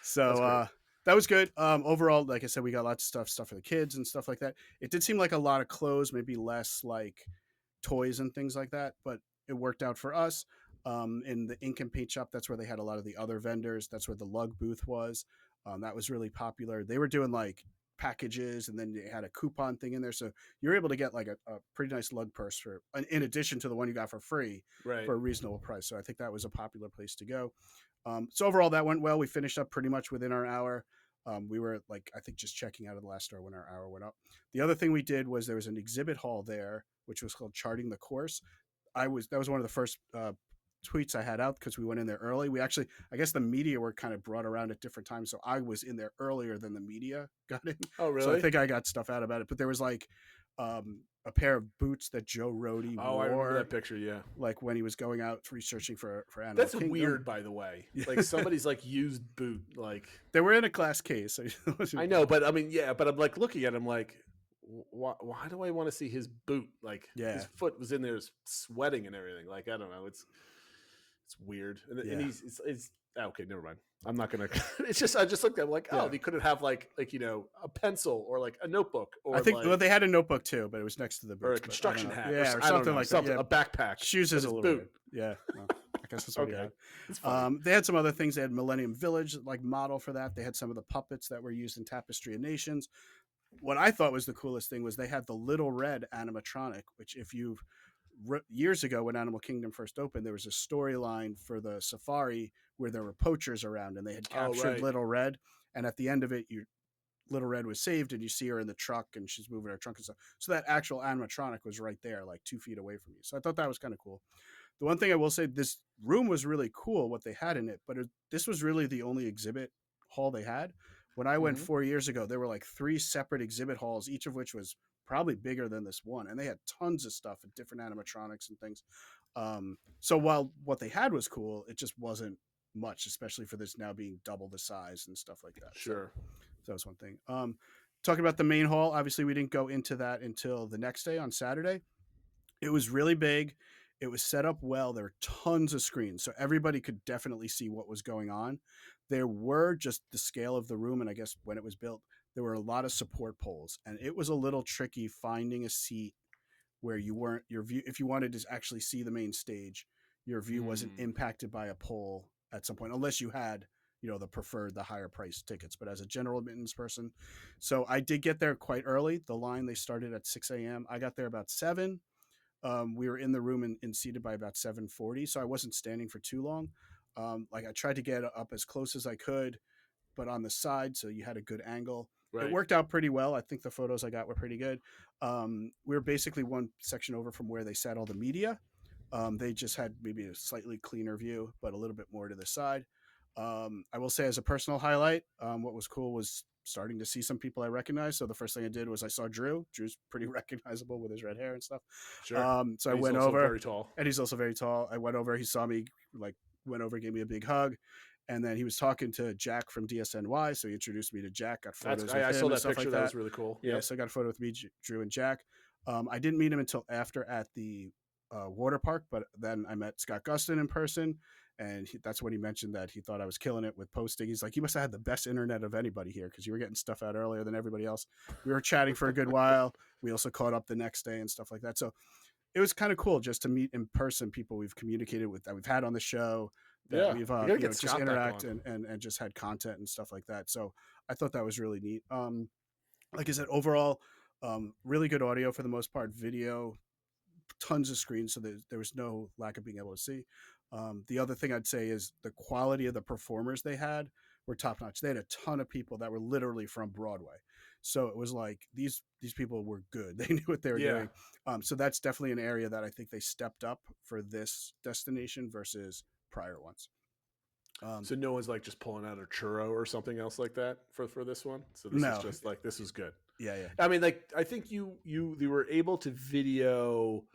So that was good. Overall, like I said, we got lots of stuff for the kids and stuff like that. It did seem like a lot of clothes, maybe less like toys and things like that, but it worked out for us. In the ink and paint shop, that's where they had a lot of the other vendors. That's where the Lug booth was. That was really popular. They were doing like packages, and then they had a coupon thing in there, so you're able to get like a pretty nice Lug purse for, in addition to the one you got for free, for a reasonable price. So I think that was a popular place to go. So overall, that went well. We finished up pretty much within our hour. We were like, I think, just checking out of the last store when our hour went up. The other thing we did was there was an exhibit hall there, which was called Charting the Course. That was one of the first tweets I had out because we went in there early. We actually, I guess the media were kind of brought around at different times, so I was in there earlier than the media got in. Oh, really? So I think I got stuff out about it. But there was like a pair of boots that Joe Rohde Oh, wore. I remember that picture. Yeah, like when he was going out researching for Animal that's Kingdom. weird, by the way. Like somebody's like used boot. Like They were in a glass case. I know, but I mean, yeah, but I'm like looking at him like, why do I want to see his boot? Like his foot was in there sweating and everything. Like I don't know. It's weird. And it's okay. Never mind. I'm not gonna. It's just I just looked at him like, oh, they couldn't have like a pencil or like a notebook or I think like, well they had a notebook too, but it was next to the boots, or a construction hat, or I don't something know, like something, that. a backpack, Shoes is a little boot. weird. Yeah, well, I guess that's what Okay. he had. They had some other things. They had Millennium Village like model for that. They had some of the puppets that were used in Tapestry of Nations. What I thought was the coolest thing was they had the Little Red animatronic, which if you've years ago when Animal Kingdom first opened, there was a storyline for the safari where there were poachers around and they had captured Little Red, and at the end of it, Little Red was saved and you see her in the truck and she's moving her trunk and stuff. So that actual animatronic was right there, like 2 feet away from you. So I thought that was kind of cool. The one thing I will say, this room was really cool, what they had in it, but this was really the only exhibit hall they had. When I went 4 years ago, there were like 3 separate exhibit halls, each of which was probably bigger than this one. And they had tons of stuff and different animatronics and things. So while what they had was cool, it just wasn't much, especially for this now being double the size and stuff like that. Sure. So that was one thing. Talking about the main hall, obviously we didn't go into that until the next day on Saturday. It was really big. It was set up well. There were tons of screens, so everybody could definitely see what was going on. There were just the scale of the room, and I guess when it was built, there were a lot of support poles, and it was a little tricky finding a seat where you weren't your view. If you wanted to actually see the main stage, your view wasn't impacted by a pole at some point, unless you had the higher price tickets. But as a general admittance person, so I did get there quite early. The line, they started at 6 a.m. I got there about 7. We were in the room and seated by about 7:40, so I wasn't standing for too long. Like I tried to get up as close as I could, but on the side, so you had a good angle. Right. It worked out pretty well. I think the photos I got were pretty good. We were basically one section over from where they sat all the media. They just had maybe a slightly cleaner view, but a little bit more to the side. I will say, as a personal highlight, what was cool was starting to see some people I recognize. So the first thing I did was I saw Drew. Drew's pretty recognizable with his red hair and stuff. Sure. So I He's went also over, very tall. and he's also very tall. I went over, he saw me, went over, gave me a big hug. And then he was talking to Jack from DSNY. So he introduced me to Jack, got photos with him. I saw that and stuff picture. like That was really cool. Yeah. So I got a photo with me, Drew, and Jack. I didn't meet him until after at the water park, but then I met Scott Gustin in person. And that's when he mentioned that he thought I was killing it with posting. He's like, you must have had the best internet of anybody here because you were getting stuff out earlier than everybody else. We were chatting for a good while. We also caught up the next day and stuff like that. So it was kind of cool just to meet in person people we've communicated with, that we've had on the show, that we've just interact and just had content and stuff like that. So I thought that was really neat. Like I said, overall, really good audio for the most part, video, tons of screens, so there was no lack of being able to see. The other thing I'd say is the quality of the performers they had were top notch. They had a ton of people that were literally from Broadway. So it was like these people were good. They knew what they were doing. So that's definitely an area that I think they stepped up for this destination versus prior ones. So no one's like just pulling out a churro or something else like that for this one. So this is just like, this is good. Yeah. I mean, like, I think you were able to video.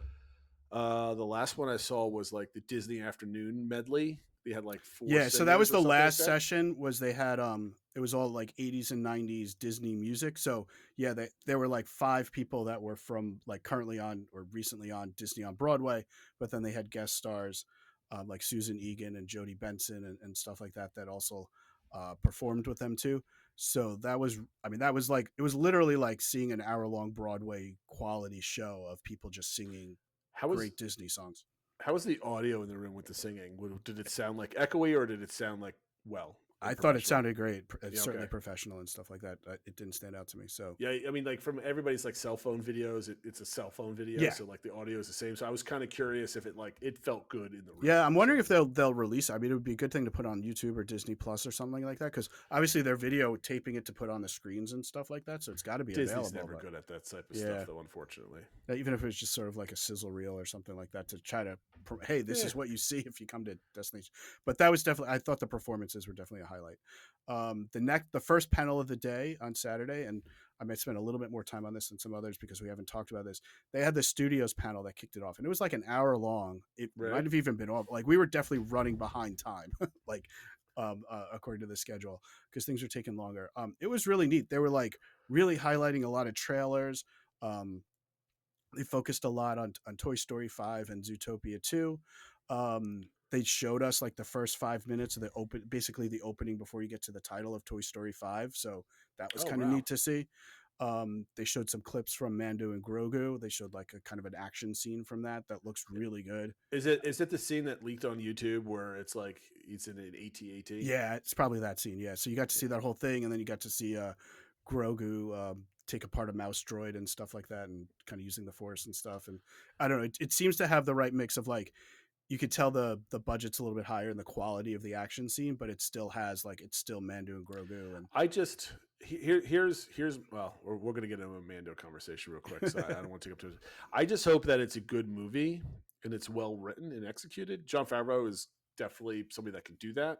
The last one I saw was like the Disney afternoon medley. They had like 4. Yeah, so that was the last session. Was they had it was all like 80s and 90s Disney music. So yeah, there were like 5 people that were from like currently on or recently on Disney on Broadway, but then they had guest stars like Susan Egan and Jodie Benson and stuff like that also performed with them too. So that was like, it was literally like seeing an hour-long Broadway quality show of people just singing great Disney songs. How was the audio in the room with the singing? Did it sound like echoey, or did it sound like I thought it sounded great. It's certainly professional and stuff like that. It didn't stand out to me. So yeah, I mean, like from everybody's like cell phone videos, it's a cell phone video, yeah. So like the audio is the same. So I was kind of curious if it felt good in the room. Yeah, I'm wondering if they'll release. I mean, it would be a good thing to put on YouTube or Disney Plus or something like that, because obviously they're video taping it to put on the screens and stuff like that. So it's got to be Disney's available. Never good at that type of stuff, though. Unfortunately, even if it was just sort of like a sizzle reel or something like that to try to, hey, this is what you see if you come to Destination. But that was definitely. I thought the performances were definitely a highlight. The first panel of the day on Saturday, and I might spend a little bit more time on this than some others because we haven't talked about this. They had the studios panel that kicked it off, and it was like an hour long. It might have even been off. Like we were definitely running behind time, like according to the schedule, because things were taking longer. It was really neat. They were like really highlighting a lot of trailers. They focused a lot on Toy Story 5 and Zootopia 2. They showed us like the first 5 minutes of basically the opening before you get to the title of Toy Story 5. So that was kind of neat to see. They showed some clips from Mando and Grogu. They showed like a kind of an action scene from that looks really good. Is it the scene that leaked on YouTube where it's like it's in an AT-AT? Yeah, it's probably that scene. Yeah, so you got to see that whole thing, and then you got to see Grogu take apart a mouse droid and stuff like that, and kind of using the Force and stuff. And I don't know, it seems to have the right mix of like, you could tell the budget's a little bit higher in the quality of the action scene, but it still has like, it's still Mando and Grogu. And I just here's well, we're gonna get into a Mando conversation real quick, so I don't want to take up too much. I just hope that it's a good movie and it's well written and executed. Jon Favreau is definitely somebody that can do that.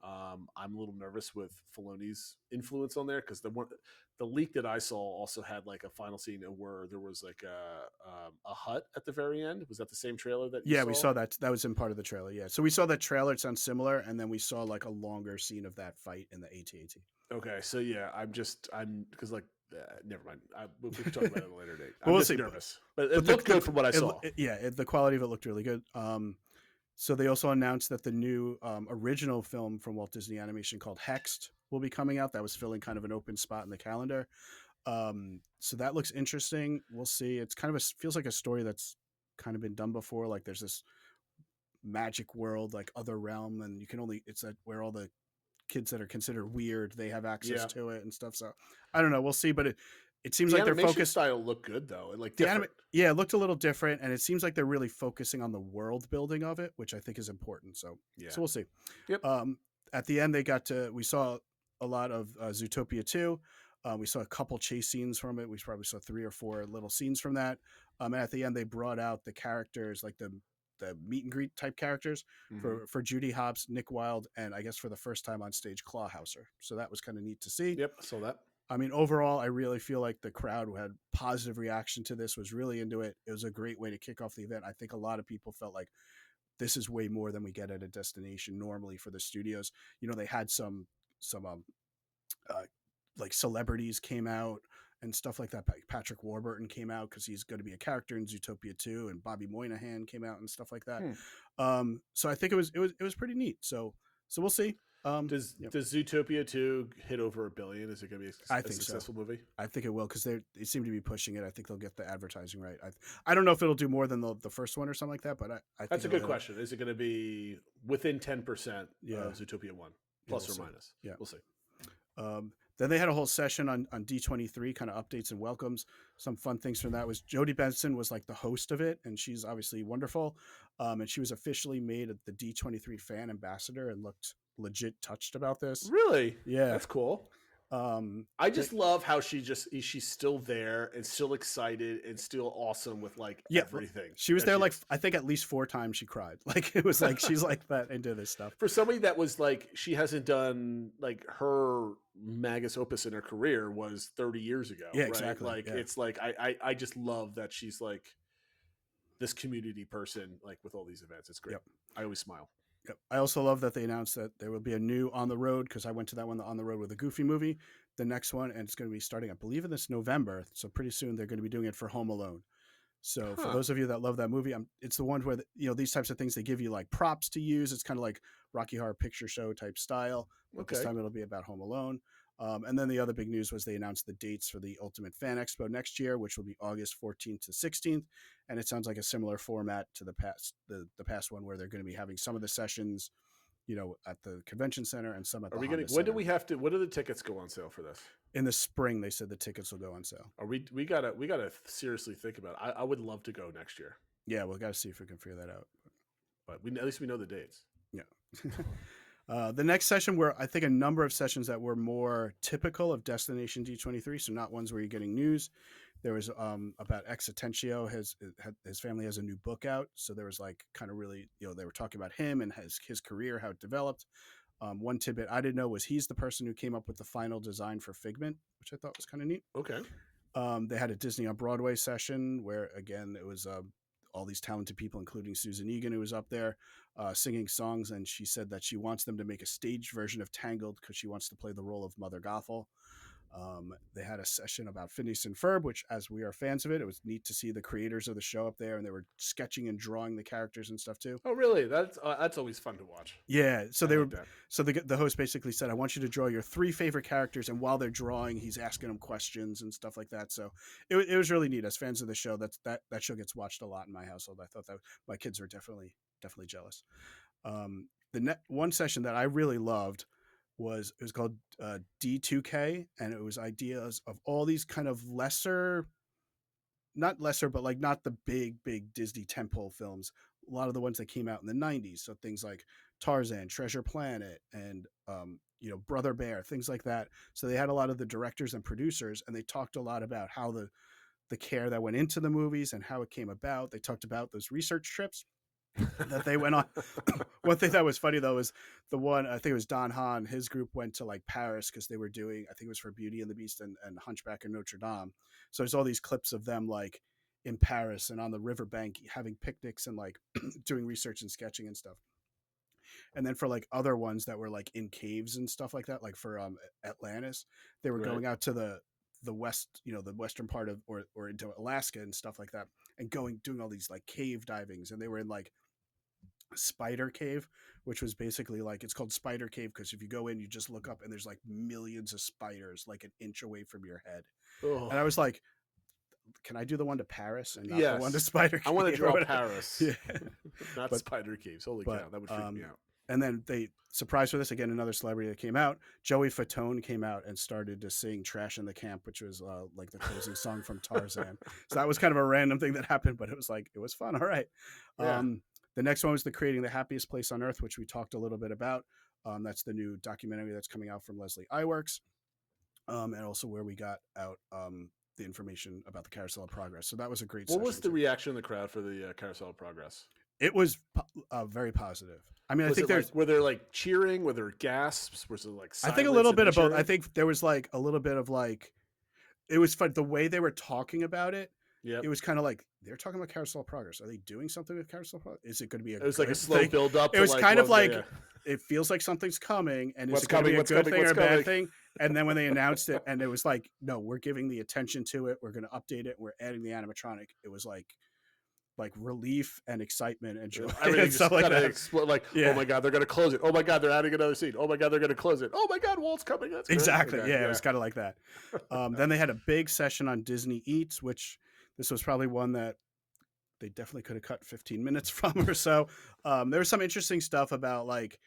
I'm a little nervous with Filoni's influence on there because the leak that I saw also had like a final scene where there was like a hut at the very end. Was that the same trailer that you saw? We saw that. That was in part of the trailer. Yeah, so we saw that trailer. It sounds similar, and then we saw like a longer scene of that fight in the AT-AT. Okay, so yeah, I'm because like never mind. We can talk about it at a later date. We'll just see. Nervous, but it looked good from what I saw. The quality of it looked really good. So they also announced that the new original film from Walt Disney Animation called Hexed will be coming out. That was filling kind of an open spot in the calendar. So that looks interesting. We'll see. It's kind of feels like a story that's kind of been done before. Like there's this magic world, like other realm, and it's where all the kids that are considered weird, they have access to it and stuff. So I don't know. We'll see. But it seems like they're focused. Style looked good though. It like it looked a little different, and it seems like they're really focusing on the world building of it, which I think is important. So we'll see. Yep. At the end, we saw a lot of Zootopia 2. We saw a couple chase scenes from it. We probably saw 3 or 4 little scenes from that. And at the end, they brought out the characters, like the meet and greet type characters for Judy Hopps, Nick Wilde, and I guess for the first time on stage, Clawhauser. So that was kind of neat to see. Yep, I saw that. I mean, overall, I really feel like the crowd had positive reaction to this, was really into it. It was a great way to kick off the event. I think a lot of people felt like this is way more than we get at a destination normally for the studios. You know, they had some like celebrities came out and stuff like that. Patrick Warburton came out because he's going to be a character in Zootopia 2, and Bobby Moynihan came out and stuff like that. So I think it was pretty neat. So we'll see. Does Zootopia 2 hit over $1 billion? Is it going to be a successful movie? I think it will, because they seem to be pushing it. I think they'll get the advertising right. I don't know if it'll do more than the first one or something like that, but I think that's a good question. Is it going to be within 10% of Zootopia 1, plus or minus? Yeah, we'll see. Then they had a whole session on D23, kind of updates and welcomes. Some fun things from that was Jodie Benson was like the host of it, and she's obviously wonderful. And she was officially made the D23 fan ambassador and looked legit touched about this. Really? Yeah, that's cool. I just love how she's still there and still excited and still awesome with like everything. She was there I think at least 4 times she cried. Like it was like she's like that into this stuff. For somebody that was like, she hasn't done like her magnus opus in her career was 30 years ago. Yeah, right? exactly. Like it's like I just love that she's like this community person, like with all these events. It's great. Yep. I always smile. Yep. I also love that they announced that there will be a new On the Road, because I went to that one, the On the Road with a Goofy movie. The next one, and it's going to be starting, I believe, in this November. So pretty soon they're going to be doing it for Home Alone. So for those of you that love that movie, it's the one where these types of things, they give you like props to use. It's kind of like Rocky Horror Picture Show type style. But this time it'll be about Home Alone. And then the other big news was they announced the dates for the Ultimate Fan Expo next year, which will be August 14th to 16th. And it sounds like a similar format to the past one, where they're going to be having some of the sessions, at the convention center and some at the Honda Center. When do the tickets go on sale for this? In the spring, they said the tickets will go on sale. We gotta seriously think about it. I would love to go next year. Yeah, we'll got to see if we can figure that out. But at least we know the dates. Yeah. The next session were, I think, a number of sessions that were more typical of Destination D23, so not ones where you're getting news. There was about Ex Atencio. His family has a new book out, so there was like kind of really, they were talking about him and his career, how it developed. One tidbit I didn't know was he's the person who came up with the final design for Figment, which I thought was kind of neat. Okay. They had a Disney on Broadway session where, again, it was all these talented people, including Susan Egan, who was up there singing songs. And she said that she wants them to make a staged version of Tangled because she wants to play the role of Mother Gothel. They had a session about Phineas and Ferb, which, as we are fans of it, it was neat to see the creators of the show up there, and they were sketching and drawing the characters and stuff too. Oh, really? That's always fun to watch. Yeah. So I they like were. that. So the host basically said, "I want you to draw your 3 favorite characters," and while they're drawing, he's asking them questions and stuff like that. So it was really neat. As fans of the show, that show gets watched a lot in my household. I thought that my kids were definitely jealous. The one session that I really loved was called D2K, and it was ideas of all these kind of not lesser, but like not the big Disney tentpole films. A lot of the ones that came out in the 90s. So things like Tarzan, Treasure Planet, and Brother Bear, things like that. So they had a lot of the directors and producers, and they talked a lot about how the care that went into the movies and how it came about. They talked about those research trips that they went on. One thing that was funny though was the one, I think it was Don Hahn, his group went to like Paris because they were doing, I think it was for Beauty and the Beast and Hunchback of Notre Dame. So there's all these clips of them like in Paris and on the riverbank having picnics and like doing research and sketching and stuff. And then for like other ones that were like in caves and stuff like that, like for Atlantis, they were going out to the west, the western part of or into Alaska and stuff like that, and doing all these like cave divings, and they were in like Spider Cave, which was basically like, it's called Spider Cave because if you go in, you just look up and there's like millions of spiders like an inch away from your head. Oh. And I was like, can I do the one to Paris and not Yes. the one to Spider Cave? I want to draw Paris, Yeah. not Spider Caves. Holy cow, that would freak me out. And then they surprised for this again, another celebrity that came out. Joey Fatone came out and started to sing "Trash in the Camp," which was like the closing song from Tarzan. So that was kind of a random thing that happened, but it was fun. All right. Yeah. The next one was Creating the Happiest Place on Earth, which we talked a little bit about. That's the new documentary that's coming out from Leslie Iwerks, and also where we got out the information about the Carousel of Progress. So that was a great. What was the reaction in the crowd for the Carousel of Progress? It was very positive. I mean, Was I think were there like cheering? Were there gasps? Was it like I think a little bit of both. I think there was like a little bit of like, it was fun. The way they were talking about it, it was kind of like, they're talking about Carousel of Progress. Are they doing something with Carousel of Progress? Is it going to be it was like a slow thing? build up? It was kind of like, it feels like something's coming, and is it going to be a good thing or a bad thing? And then when they announced it, and it was like, no, we're giving the attention to it. We're going to update it. We're adding the animatronic. It was like relief and excitement and joy. Everything just like kind of that. explode. Like, Yeah. oh my god, they're going to close it. Oh my god, they're adding another scene. Oh my god, they're going to close it. Oh my god, Walt's coming. That's great. Exactly. Okay, Yeah, it was kind of like that. Then they had a big session on Disney Eats, which this was probably one that they definitely could have cut 15 minutes from or so. There was some interesting stuff about like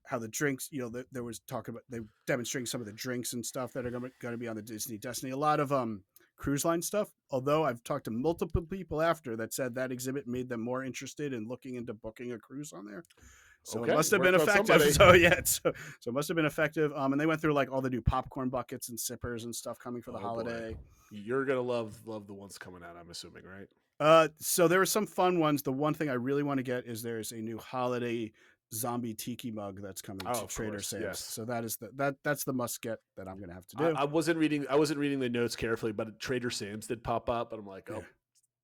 how the drinks, there was talk about, they demonstrating some of the drinks and stuff that are going to be on the Disney Destiny. A lot of cruise line stuff, although I've talked to multiple people after that said that exhibit made them more interested in looking into booking a cruise on there. So it must have been effective. So it must have been effective. And they went through like all the new popcorn buckets and sippers and stuff coming for the holiday. Boy. You're gonna love the ones coming out, I'm assuming, right? So there were some fun ones. The one thing I really want to get is there's a new holiday zombie tiki mug that's coming to Trader Sam's. Yes. So that is that's the must get that I'm gonna have to do. I wasn't reading the notes carefully, but Trader Sam's did pop up, and I'm like,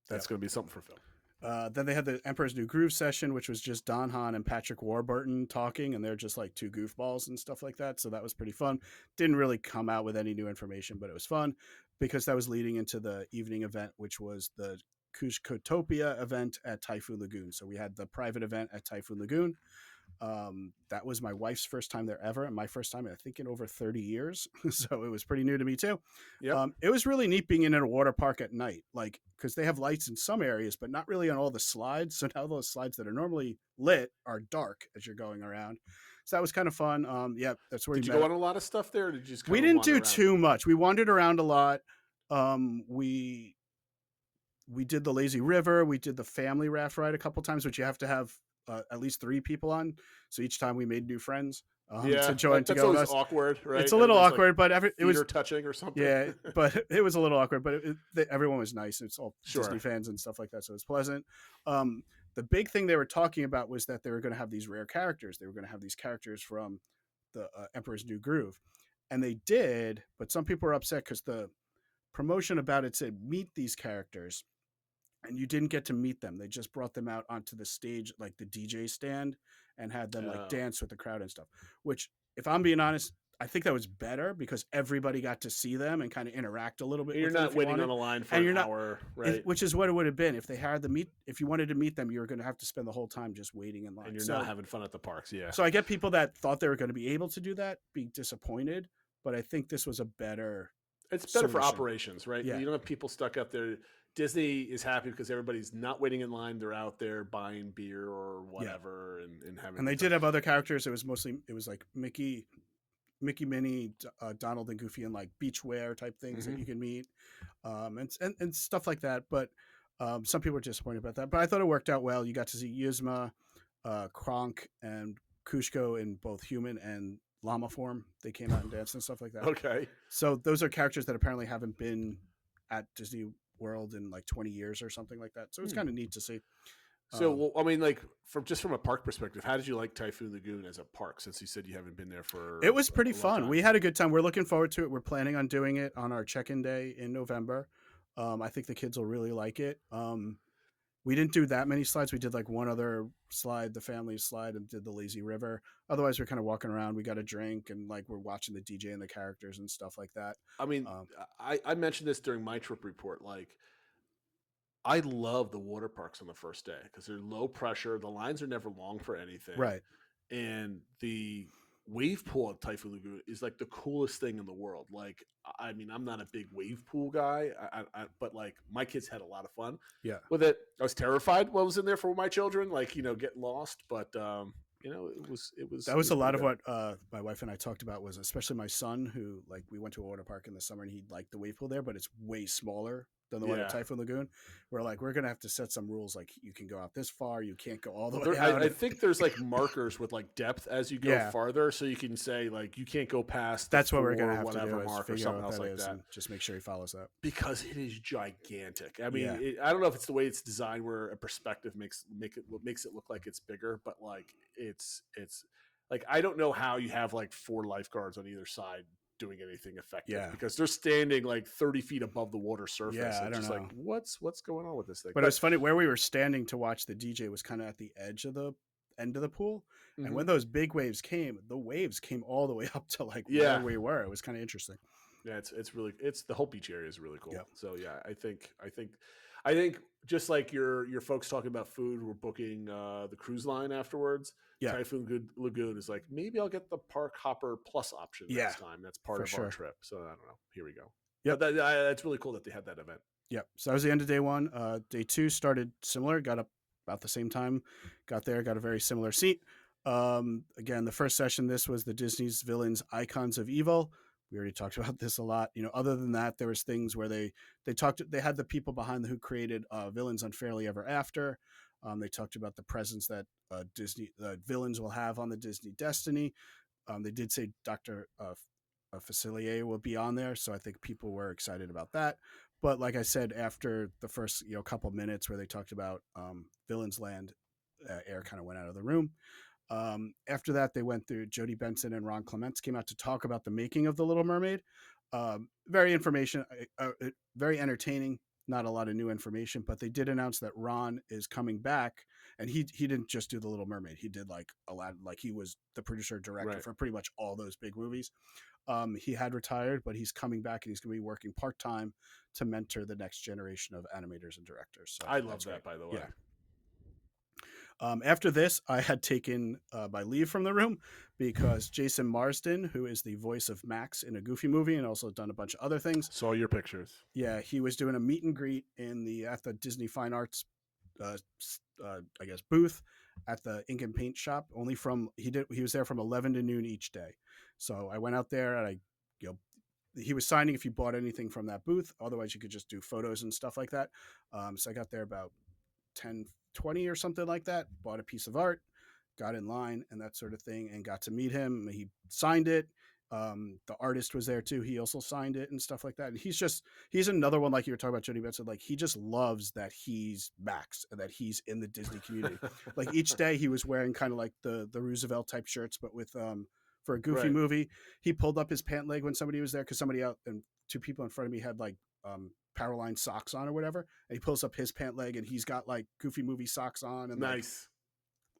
that's gonna be something for Phil. Then they had the Emperor's New Groove session, which was just Don Hahn and Patrick Warburton talking, and they're just like two goofballs and stuff like that. So that was pretty fun. Didn't really come out with any new information, but it was fun because that was leading into the evening event, which was the Kuzcotopia event at Typhoon Lagoon. So we had the private event at Typhoon Lagoon. That was my wife's first time there ever, and my first time, I think, in over 30 years. So it was pretty new to me too. Yep. It was really neat being in a water park at night, like, because they have lights in some areas, but not really on all the slides. So now those slides that are normally lit are dark as you're going around. So that was kind of fun. That's where did you go on a lot of stuff there? Or did you just we didn't do too much. We wandered around a lot. We did the lazy river. We did the family raft ride a couple times, which you have to have at least 3 people on. So each time we made new friends to join to go with us. That's always awkward, right? It's a little awkward, but it was touching or something. Yeah, but it was a little awkward. But everyone was nice. It's all Sure. Disney fans and stuff like that, so it was pleasant. The big thing they were talking about was that they were going to have these rare characters. They were going to have these characters from the Emperor's New Groove, and they did, but some people were upset because the promotion about it said meet these characters, and you didn't get to meet them. They just brought them out onto the stage, like the DJ stand, and had them like dance with the crowd and stuff. Which, if I'm being honest, I think that was better because everybody got to see them and kind of interact a little bit. And you're with them not if you waiting wanted. on a line for And an you're not- hour, right? Which is what it would have been if they had the meet. If you wanted to meet them, you were going to have to spend the whole time just waiting in line. And you're So- not having fun at the parks, yeah. So I get people that thought they were going to be able to do that be disappointed, but I think this was a better. It's better for solution. operations, right? Yeah. You don't have people stuck up there. Disney is happy because everybody's not waiting in line. They're out there buying beer or whatever and having. And they did have other characters. It was like Mickey, Minnie, Donald, and Goofy, and like beachwear type things that you can meet, and stuff like that. But some people were disappointed about that. But I thought it worked out well. You got to see Yzma, Kronk, and Kushko in both human and llama form. They came out and danced and stuff like that. Okay. So those are characters that apparently haven't been at Disney World in like 20 years or something like that. So it's kind of neat to see. So, well, I mean, like from a park perspective, how did you like Typhoon Lagoon as a park? Since you said you haven't been there for, it was pretty a long fun. time? We had a good time. We're looking forward to it. We're planning on doing it on our check-in day in November. I think the kids will really like it. We didn't do that many slides. We did like one other slide, the family slide, and did the lazy river. Otherwise, we're kind of walking around. We got a drink and like we're watching the DJ and the characters and stuff like that. I mean, I mentioned this during my trip report. Like, I love the water parks on the first day because they're low pressure. The lines are never long for anything. Right. And the wave pool at Typhoon Lagoon is like the coolest thing in the world. Like, I mean, I'm not a big wave pool guy, but like my kids had a lot of fun with it. I was terrified what was in there for my children, like, getting lost. But, it was a lot of what my wife and I talked about was especially my son who like we went to a water park in the summer and he liked the wave pool there, but it's way smaller than the one at Typhoon Lagoon. We're like, we're going to have to set some rules. Like you can go out this far. You can't go all the way out. I think there's like markers with like depth as you go farther. So you can say like, you can't go past. That's what we're going to have to do is mark or figure something out else what that like is that. and just make sure he follows that. Because it is gigantic. I mean, I don't know if it's the way it's designed where a perspective makes it look like it's bigger, but like it's like, I don't know how you have like 4 lifeguards on either side doing anything effective because they're standing like 30 feet above the water surface. Yeah, I don't know. Like, what's going on with this thing? But it was funny where we were standing to watch the DJ was kind of at the edge of the end of the pool. Mm-hmm. And when those big waves came, the waves came all the way up to like where we were. It was kind of interesting. Yeah, it's the whole beach area is really cool. Yep. So yeah, I think just like your folks talking about food, we're booking the cruise line afterwards. Yeah. Typhoon Lagoon is like, maybe I'll get the Park Hopper Plus option next time. That's part of our trip. So I don't know. Here we go. Yeah, that's really cool that they had that event. Yep. So that was the end of day 1. Day 2 started similar. Got up about the same time. Got there. Got a very similar seat. Again, the first session. This was the Disney's Villains Icons of Evil. We already talked about this a lot. Other than that, there was things where they had the people behind who created Villains Unfairly Ever After. They talked about the presence that Disney villains will have on the Disney Destiny. They did say Dr. Facilier will be on there, so I think people were excited about that. But like I said, after the first couple minutes where they talked about Villains Land, air kind of went out of the room. After that, they went through Jodie Benson and Ron Clements came out to talk about the making of The Little Mermaid. Very entertaining. Not a lot of new information, but they did announce that Ron is coming back, and he didn't just do The Little Mermaid. He did like Aladdin, like he was the producer director for pretty much all those big movies. He had retired, but he's coming back and he's going to be working part-time to mentor the next generation of animators and directors. So I love that, by the way. Yeah. After this, I had taken my leave from the room because Jason Marsden, who is the voice of Max in a Goofy movie and also done a bunch of other things. Saw your pictures. Yeah, he was doing a meet and greet at the Disney Fine Arts, booth at the ink and paint shop. He was there from 11 to noon each day. So I went out there and he was signing if you bought anything from that booth. Otherwise, you could just do photos and stuff like that. So I got there about 10:20 or something like that, bought a piece of art, got in line and that sort of thing, and got to meet him. He signed it. The artist was there too. He also signed it and stuff like that. And he's another one, like you were talking about Jodie Benson, like he just loves that he's Max and that he's in the Disney community. Like each day he was wearing kind of like the Roosevelt type shirts, but with for a goofy Right. movie. He pulled up his pant leg when somebody was there because somebody out and two people in front of me had like Powerline socks on or whatever. And he pulls up his pant leg and he's got like goofy movie socks on and Nice.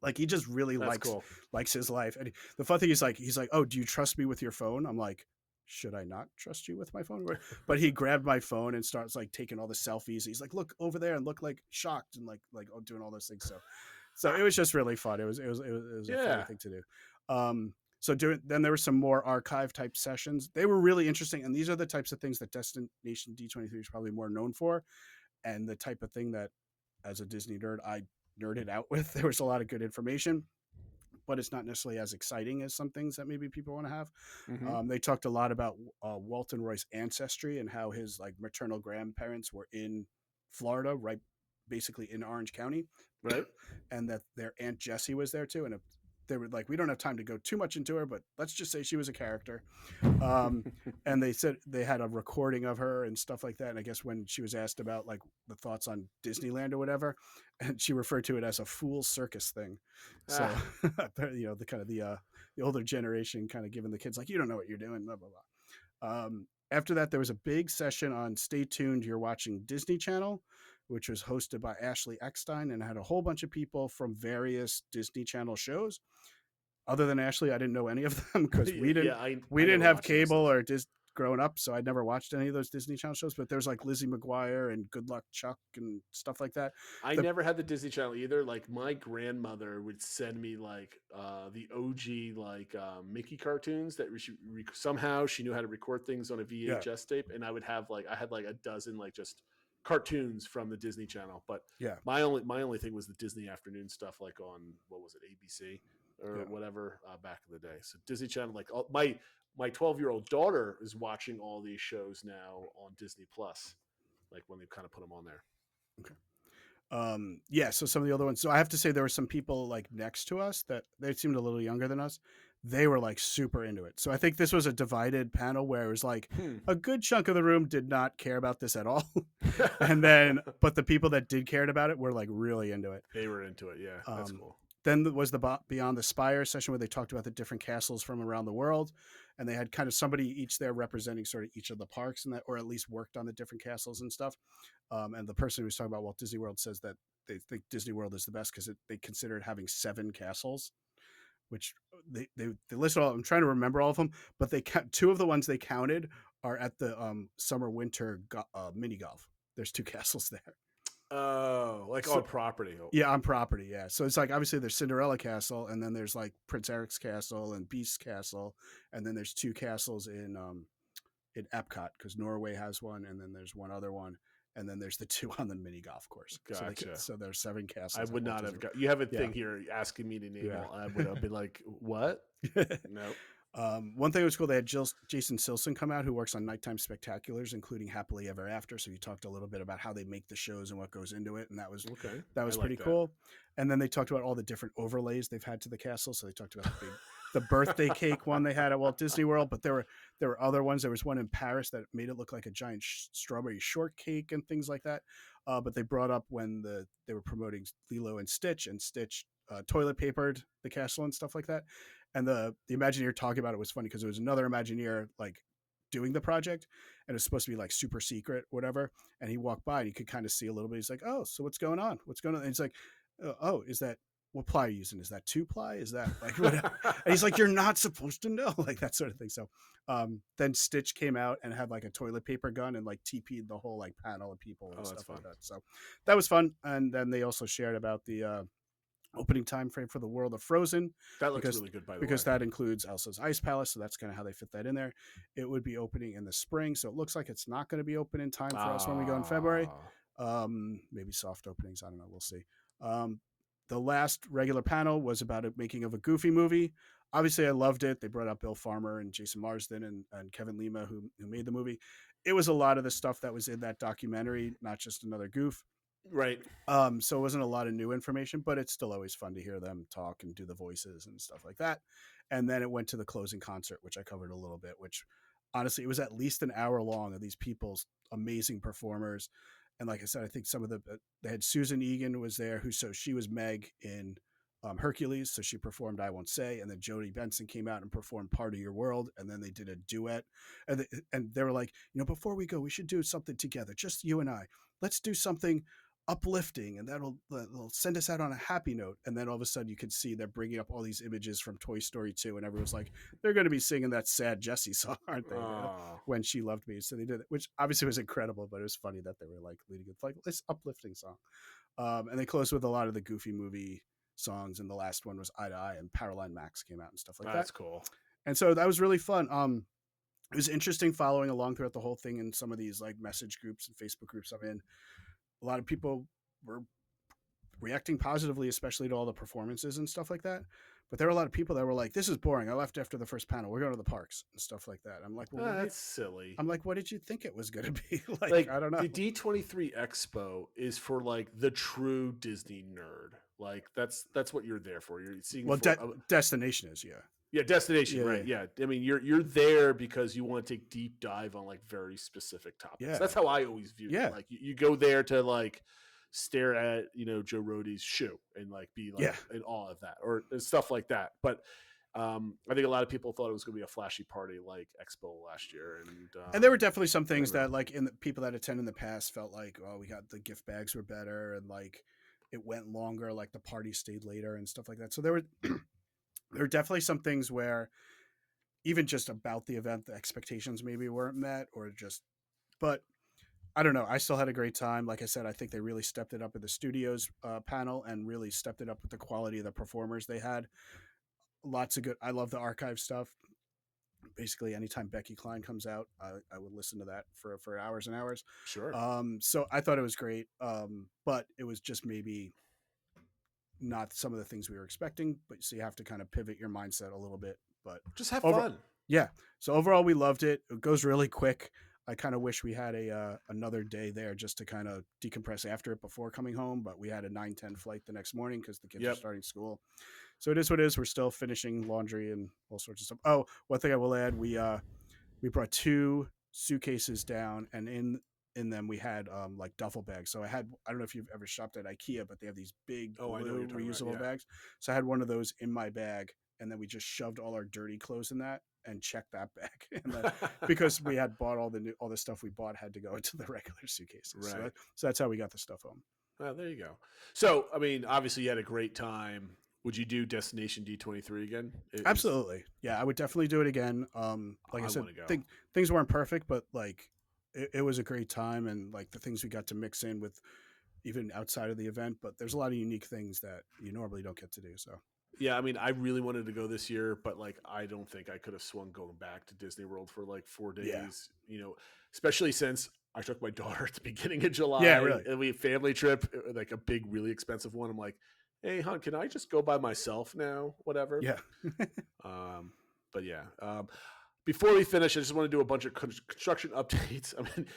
like he just really That's cool. likes his life. And the fun thing is like he's like, "Oh, do you trust me with your phone?" I'm like, "Should I not trust you with my phone?" But he grabbed my phone and starts like taking all the selfies. He's like, "Look over there," and look like shocked and like doing all those things. So it was just really fun. It was a funny thing to do. Then there were some more archive type sessions. They were really interesting, and these are the types of things that Destination D23 is probably more known for, and the type of thing that, as a Disney nerd, I nerded out with. There was a lot of good information, but it's not necessarily as exciting as some things that maybe people want to have. They talked a lot about Walton Roy's ancestry and how his like maternal grandparents were in Florida, right, basically in Orange County, right, and that their Aunt Jessie was there too. And they were like, we don't have time to go too much into her, but let's just say she was a character. And they said they had a recording of her and stuff like that. And I guess when she was asked about like the thoughts on Disneyland or whatever, and she referred to it as a fool circus thing. So, you know, the kind of the older generation kind of giving the kids like, you don't know what you're doing, blah, blah, blah. After that, there was a big session on Stay Tuned, You're Watching Disney Channel, which was hosted by Ashley Eckstein and had a whole bunch of people from various Disney Channel shows. Other than Ashley, I didn't know any of them because we didn't have cable or growing up, so I'd never watched any of those Disney Channel shows. But there's like Lizzie McGuire and Good Luck Chuck and stuff like that. I never had the Disney Channel either. Like my grandmother would send me like the OG like Mickey cartoons that somehow she knew how to record things on a VHS tape, and I had like a dozen like just cartoons from the Disney Channel. But my only thing was the Disney afternoon stuff, like on what was it, ABC or whatever back in the day. So Disney Channel, like my 12-year-old daughter is watching all these shows now on Disney Plus, like when they kind of put them on there. Okay. So some of the other ones. So I have to say there were some people like next to us that they seemed a little younger than us. They were like super into it. So I think this was a divided panel where it was like a good chunk of the room did not care about this at all. But the people that did cared about it were like really into it. They were into it. Yeah. That's cool. Then was the Beyond the Spire session where they talked about the different castles from around the world. And they had kind of somebody each there representing sort of each of the parks and that, or at least worked on the different castles and stuff. And the person who was talking about Walt Disney World says that they think Disney World is the best because they consider it having 7 castles, which they listed all. I'm trying to remember all of them, but two of the ones they counted are at the summer winter mini golf. There's 2 castles there. Oh, like on property. Yeah, on property. Yeah. So it's like obviously there's Cinderella Castle, and then there's like Prince Eric's Castle and Beast's Castle, and then there's 2 castles in Epcot because Norway has one, and then there's one other one, and then there's the 2 on the mini golf course. Gotcha. So there's 7 castles. I would not have got. You have a thing here asking me to name all. I would have been like, what? No. One thing that was cool, they had Jason Silson come out, who works on Nighttime Spectaculars, including Happily Ever After. So he talked a little bit about how they make the shows and what goes into it, and that was pretty cool. And then they talked about all the different overlays they've had to the castle. So they talked about the birthday cake one they had at Walt Disney World, but there were other ones. There was one in Paris that made it look like a giant strawberry shortcake and things like that. But they brought up when they were promoting Lilo and Stitch toilet papered the castle and stuff like that. And the Imagineer talking about it was funny because it was another Imagineer like doing the project, and it was supposed to be like super secret, whatever. And he walked by and he could kind of see a little bit. He's like, "Oh, so what's going on? What's going on?" And he's like, "Oh, is that what ply are you using? Is that 2-ply? Is that like whatever?" And he's like, "You're not supposed to know," like that sort of thing. So then Stitch came out and had like a toilet paper gun and like TP'd the whole like panel of people and stuff like that. So that was fun. And then they also shared about the opening time frame for the World of Frozen. That looks really good, by the way. Because that includes Elsa's Ice Palace, so that's kind of how they fit that in there. It would be opening in the spring, so it looks like it's not going to be open in time for us when we go in February. Maybe soft openings, I don't know, we'll see. The last regular panel was about a making of a Goofy movie. Obviously, I loved it. They brought up Bill Farmer and Jason Marsden and Kevin Lima, who made the movie. It was a lot of the stuff that was in that documentary, not just another goof. Right. So it wasn't a lot of new information, but it's still always fun to hear them talk and do the voices and stuff like that. And then it went to the closing concert, which I covered a little bit, which honestly, it was at least an hour long of these people's amazing performers. And like I said, I think some of they had Susan Egan was there, she was Meg in Hercules, so she performed "I Won't Say," and then Jodie Benson came out and performed "Part of Your World," and then they did a duet, and they were like, before we go, we should do something together, just you and I. Let's do something uplifting, and that'll send us out on a happy note. And then all of a sudden, you could see they're bringing up all these images from Toy Story 2, and everyone's like, they're going to be singing that sad Jessie song, aren't they? When She Loved Me. So they did it, which obviously was incredible, but it was funny that they were like leading it like this uplifting song. And they closed with a lot of the Goofy movie songs, and the last one was Eye to Eye, and Caroline Max came out and stuff like that. That's cool. And so that was really fun. It was interesting following along throughout the whole thing in some of these like message groups and Facebook groups I'm in. A lot of people were reacting positively, especially to all the performances and stuff like that. But there were a lot of people that were like, "This is boring. I left after the first panel. We're going to the parks and stuff like that." I'm like, "Well, that's silly." I'm like, "What did you think it was going to be?" like, I don't know. The D23 Expo is for like the true Disney nerd. Like that's what you're there for. You're seeing. Well, Destination is, yeah. Yeah, Destination, Yeah, right? Yeah. I mean, you're there because you want to take deep dive on like very specific topics. Yeah. That's how I always view it. Like you go there to like stare at Joe Rohde's shoe and like be like in awe of that or stuff like that. But I think a lot of people thought it was going to be a flashy party like Expo last year, and there were definitely some things that like in the people that attend in the past felt like, oh, we got the gift bags were better and like it went longer, like the party stayed later and stuff like that. So there were definitely some things where even just about the event, the expectations maybe weren't met but I don't know. I still had a great time. Like I said, I think they really stepped it up at the studios panel and really stepped it up with the quality of the performers they had. Lots of good. I love the archive stuff. Basically, anytime Becky Cline comes out, I would listen to that for hours and hours. Sure. So I thought it was great. But it was just maybe not some of the things we were expecting. But so you have to kind of pivot your mindset a little bit. But just have fun. Yeah. So overall, we loved it. It goes really quick. I kind of wish we had another day there just to kind of decompress after it before coming home. But we had a 9:10 flight the next morning because the kids are starting school. So it is what it is. We're still finishing laundry and all sorts of stuff. Oh, one thing I will add, we brought 2 suitcases down, and in them we had like duffel bags. So I don't know if you've ever shopped at IKEA, but they have these big blue reusable bags. So I had one of those in my bag, and then we just shoved all our dirty clothes in that and checked that bag. And then, because we had bought all the stuff we bought had to go into the regular suitcases. Right. So that's how we got the stuff home. Well, there you go. So, I mean, obviously you had a great time. Would you do Destination D23 again? Absolutely. Yeah, I would definitely do it again. Like I said, things weren't perfect, but like it was a great time, and like the things we got to mix in with even outside of the event, but there's a lot of unique things that you normally don't get to do. So yeah, I mean, I really wanted to go this year, but like I don't think I could have swung going back to Disney World for like 4 days, especially since I took my daughter at the beginning of July. Yeah, really. And we had a family trip, like a big, really expensive one. I'm like, hey, hon, can I just go by myself now? Whatever. Yeah. But yeah. Before we finish, I just want to do a bunch of construction updates. I mean,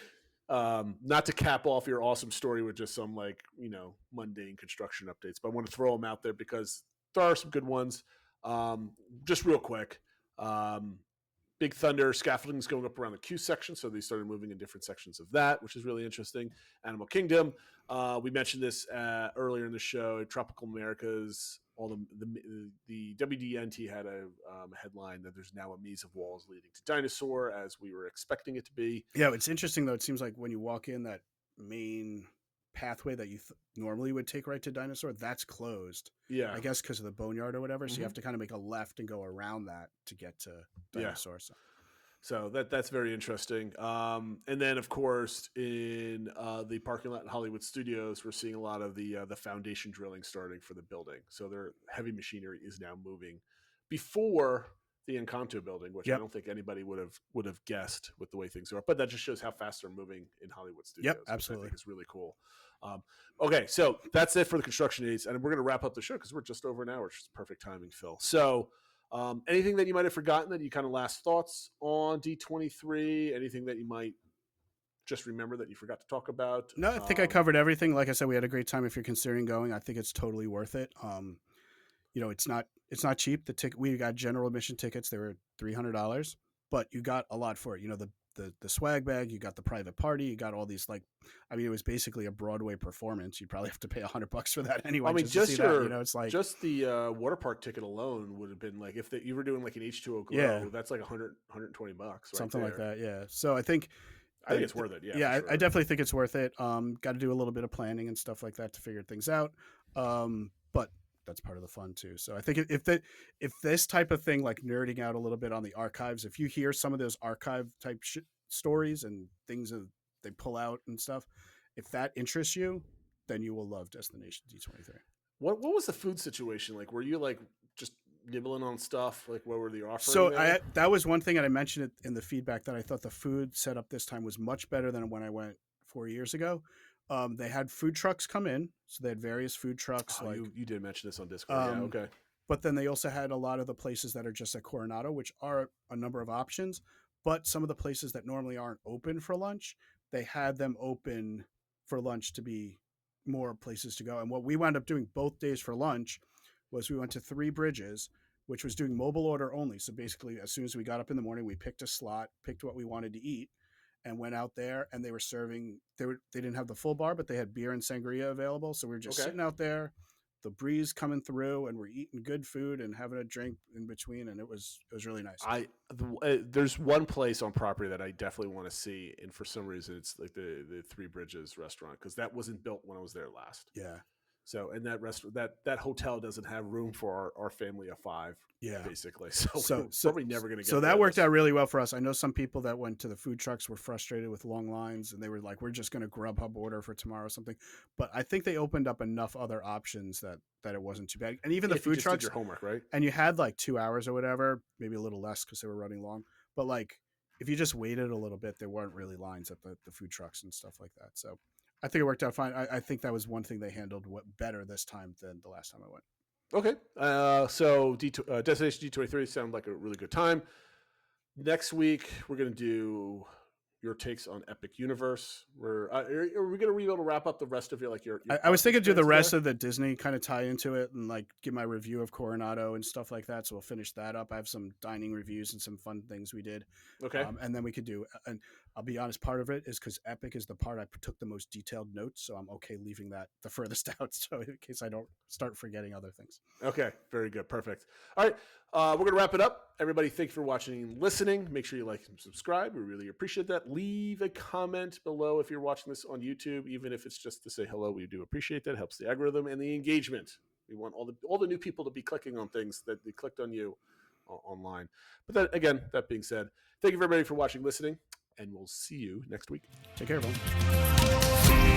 not to cap off your awesome story with just some like, mundane construction updates, but I want to throw them out there because there are some good ones. Just real quick. Big Thunder scaffolding is going up around the Q section, so they started moving in different sections of that, which is really interesting. Animal Kingdom, we mentioned this earlier in the show. Tropical Americas, all the WDNT had a headline that there's now a maze of walls leading to Dinosaur, as we were expecting it to be. Yeah, it's interesting though. It seems like when you walk in that main pathway that you normally would take right to Dinosaur, that's closed. Yeah, I guess because of the boneyard or whatever. So you have to kind of make a left and go around that to get to Dinosaur. Yeah. So that's very interesting. And then of course in the parking lot in Hollywood Studios, we're seeing a lot of the foundation drilling starting for the building. So their heavy machinery is now moving before the Encanto building, which I don't think anybody would have guessed with the way things are. But that just shows how fast they're moving in Hollywood Studios. Yep, absolutely. I think it's really cool. Okay, so that's it for the construction aids, and we're going to wrap up the show because we're just over an hour, which is perfect timing, Phil. So anything that you might have forgotten that you kind of last thoughts on D23? Anything that you might just remember that you forgot to talk about? No, I think I covered everything. Like I said, we had a great time. If you're considering going, I think it's totally worth it. It's not cheap. We got general admission tickets. They were $300, but you got a lot for it. The the swag bag, you got the private party, you got all these like, I mean, it was basically a Broadway performance. You'd probably have to pay $100 for that anyway. I mean, to just see your, that, you know, it's like just the water park ticket alone would have been like if you were doing like an H2O glow, Yeah. that's like $120, right? something like there. that. Yeah. So I think it's worth it. Yeah, Yeah, for I definitely think it's worth it. Got to do a little bit of planning and stuff like that to figure things out. But that's part of the fun too. So I think if this type of thing, like nerding out a little bit on the archives, if you hear some of those archive type stories and things that they pull out and stuff, if that interests you, then you will love Destination D23. What was the food situation like? Were you like just nibbling on stuff? Like what were the offering? So there? that was one thing that I mentioned in the feedback, that I thought the food setup this time was much better than when I went 4 years ago. They had food trucks come in, so they had various food trucks. You did mention this on Discord. Yeah, okay. But then they also had a lot of the places that are just at Coronado, which are a number of options. But some of the places that normally aren't open for lunch, they had them open for lunch to be more places to go. And what we wound up doing both days for lunch was we went to Three Bridges, which was doing mobile order only. So basically, as soon as we got up in the morning, we picked a slot, picked what we wanted to eat, and went out there, and they were serving. They didn't have the full bar, but they had beer and sangria available. So we were just sitting out there, the breeze coming through, and we're eating good food and having a drink in between, and it was really nice. There's one place on property that I definitely want to see, and for some reason it's like the Three Bridges restaurant, because that wasn't built when I was there last. Yeah. So, and that restaurant, that hotel doesn't have room for our family of 5. Yeah, basically. So we're probably never going to get. So that worked out really well for us. I know some people that went to the food trucks were frustrated with long lines, and they were like, "We're just going to Grubhub order for tomorrow or something." But I think they opened up enough other options that it wasn't too bad. And even the food trucks, did your homework, right? And you had like 2 hours or whatever, maybe a little less because they were running long. But like, if you just waited a little bit, there weren't really lines at the food trucks and stuff like that. So I think it worked out fine. I think that was one thing they handled better this time than the last time I went. Okay. So Destination D23 sounded like a really good time. Next week, we're going to do your takes on Epic Universe. Are we going to be able to wrap up the rest of your I was thinking do the rest of the Disney, kind of tie into it and like give my review of Coronado and stuff like that. So we'll finish that up. I have some dining reviews and some fun things we did. Okay. And then we could do, and I'll be honest, part of it is because Epic is the part I took the most detailed notes. So I'm okay leaving that the furthest out. So in case I don't start forgetting other things. Okay. Very good. Perfect. All right. We're going to wrap it up. Everybody, thank you for watching and listening. Make sure you like and subscribe. We really appreciate that. Leave a comment below if you're watching this on YouTube, even if it's just to say hello. We do appreciate that. It helps the algorithm and the engagement. We want all the new people to be clicking on things that they clicked on you online. But that being said, thank you everybody for watching, listening, and we'll see you next week. Take care, everyone.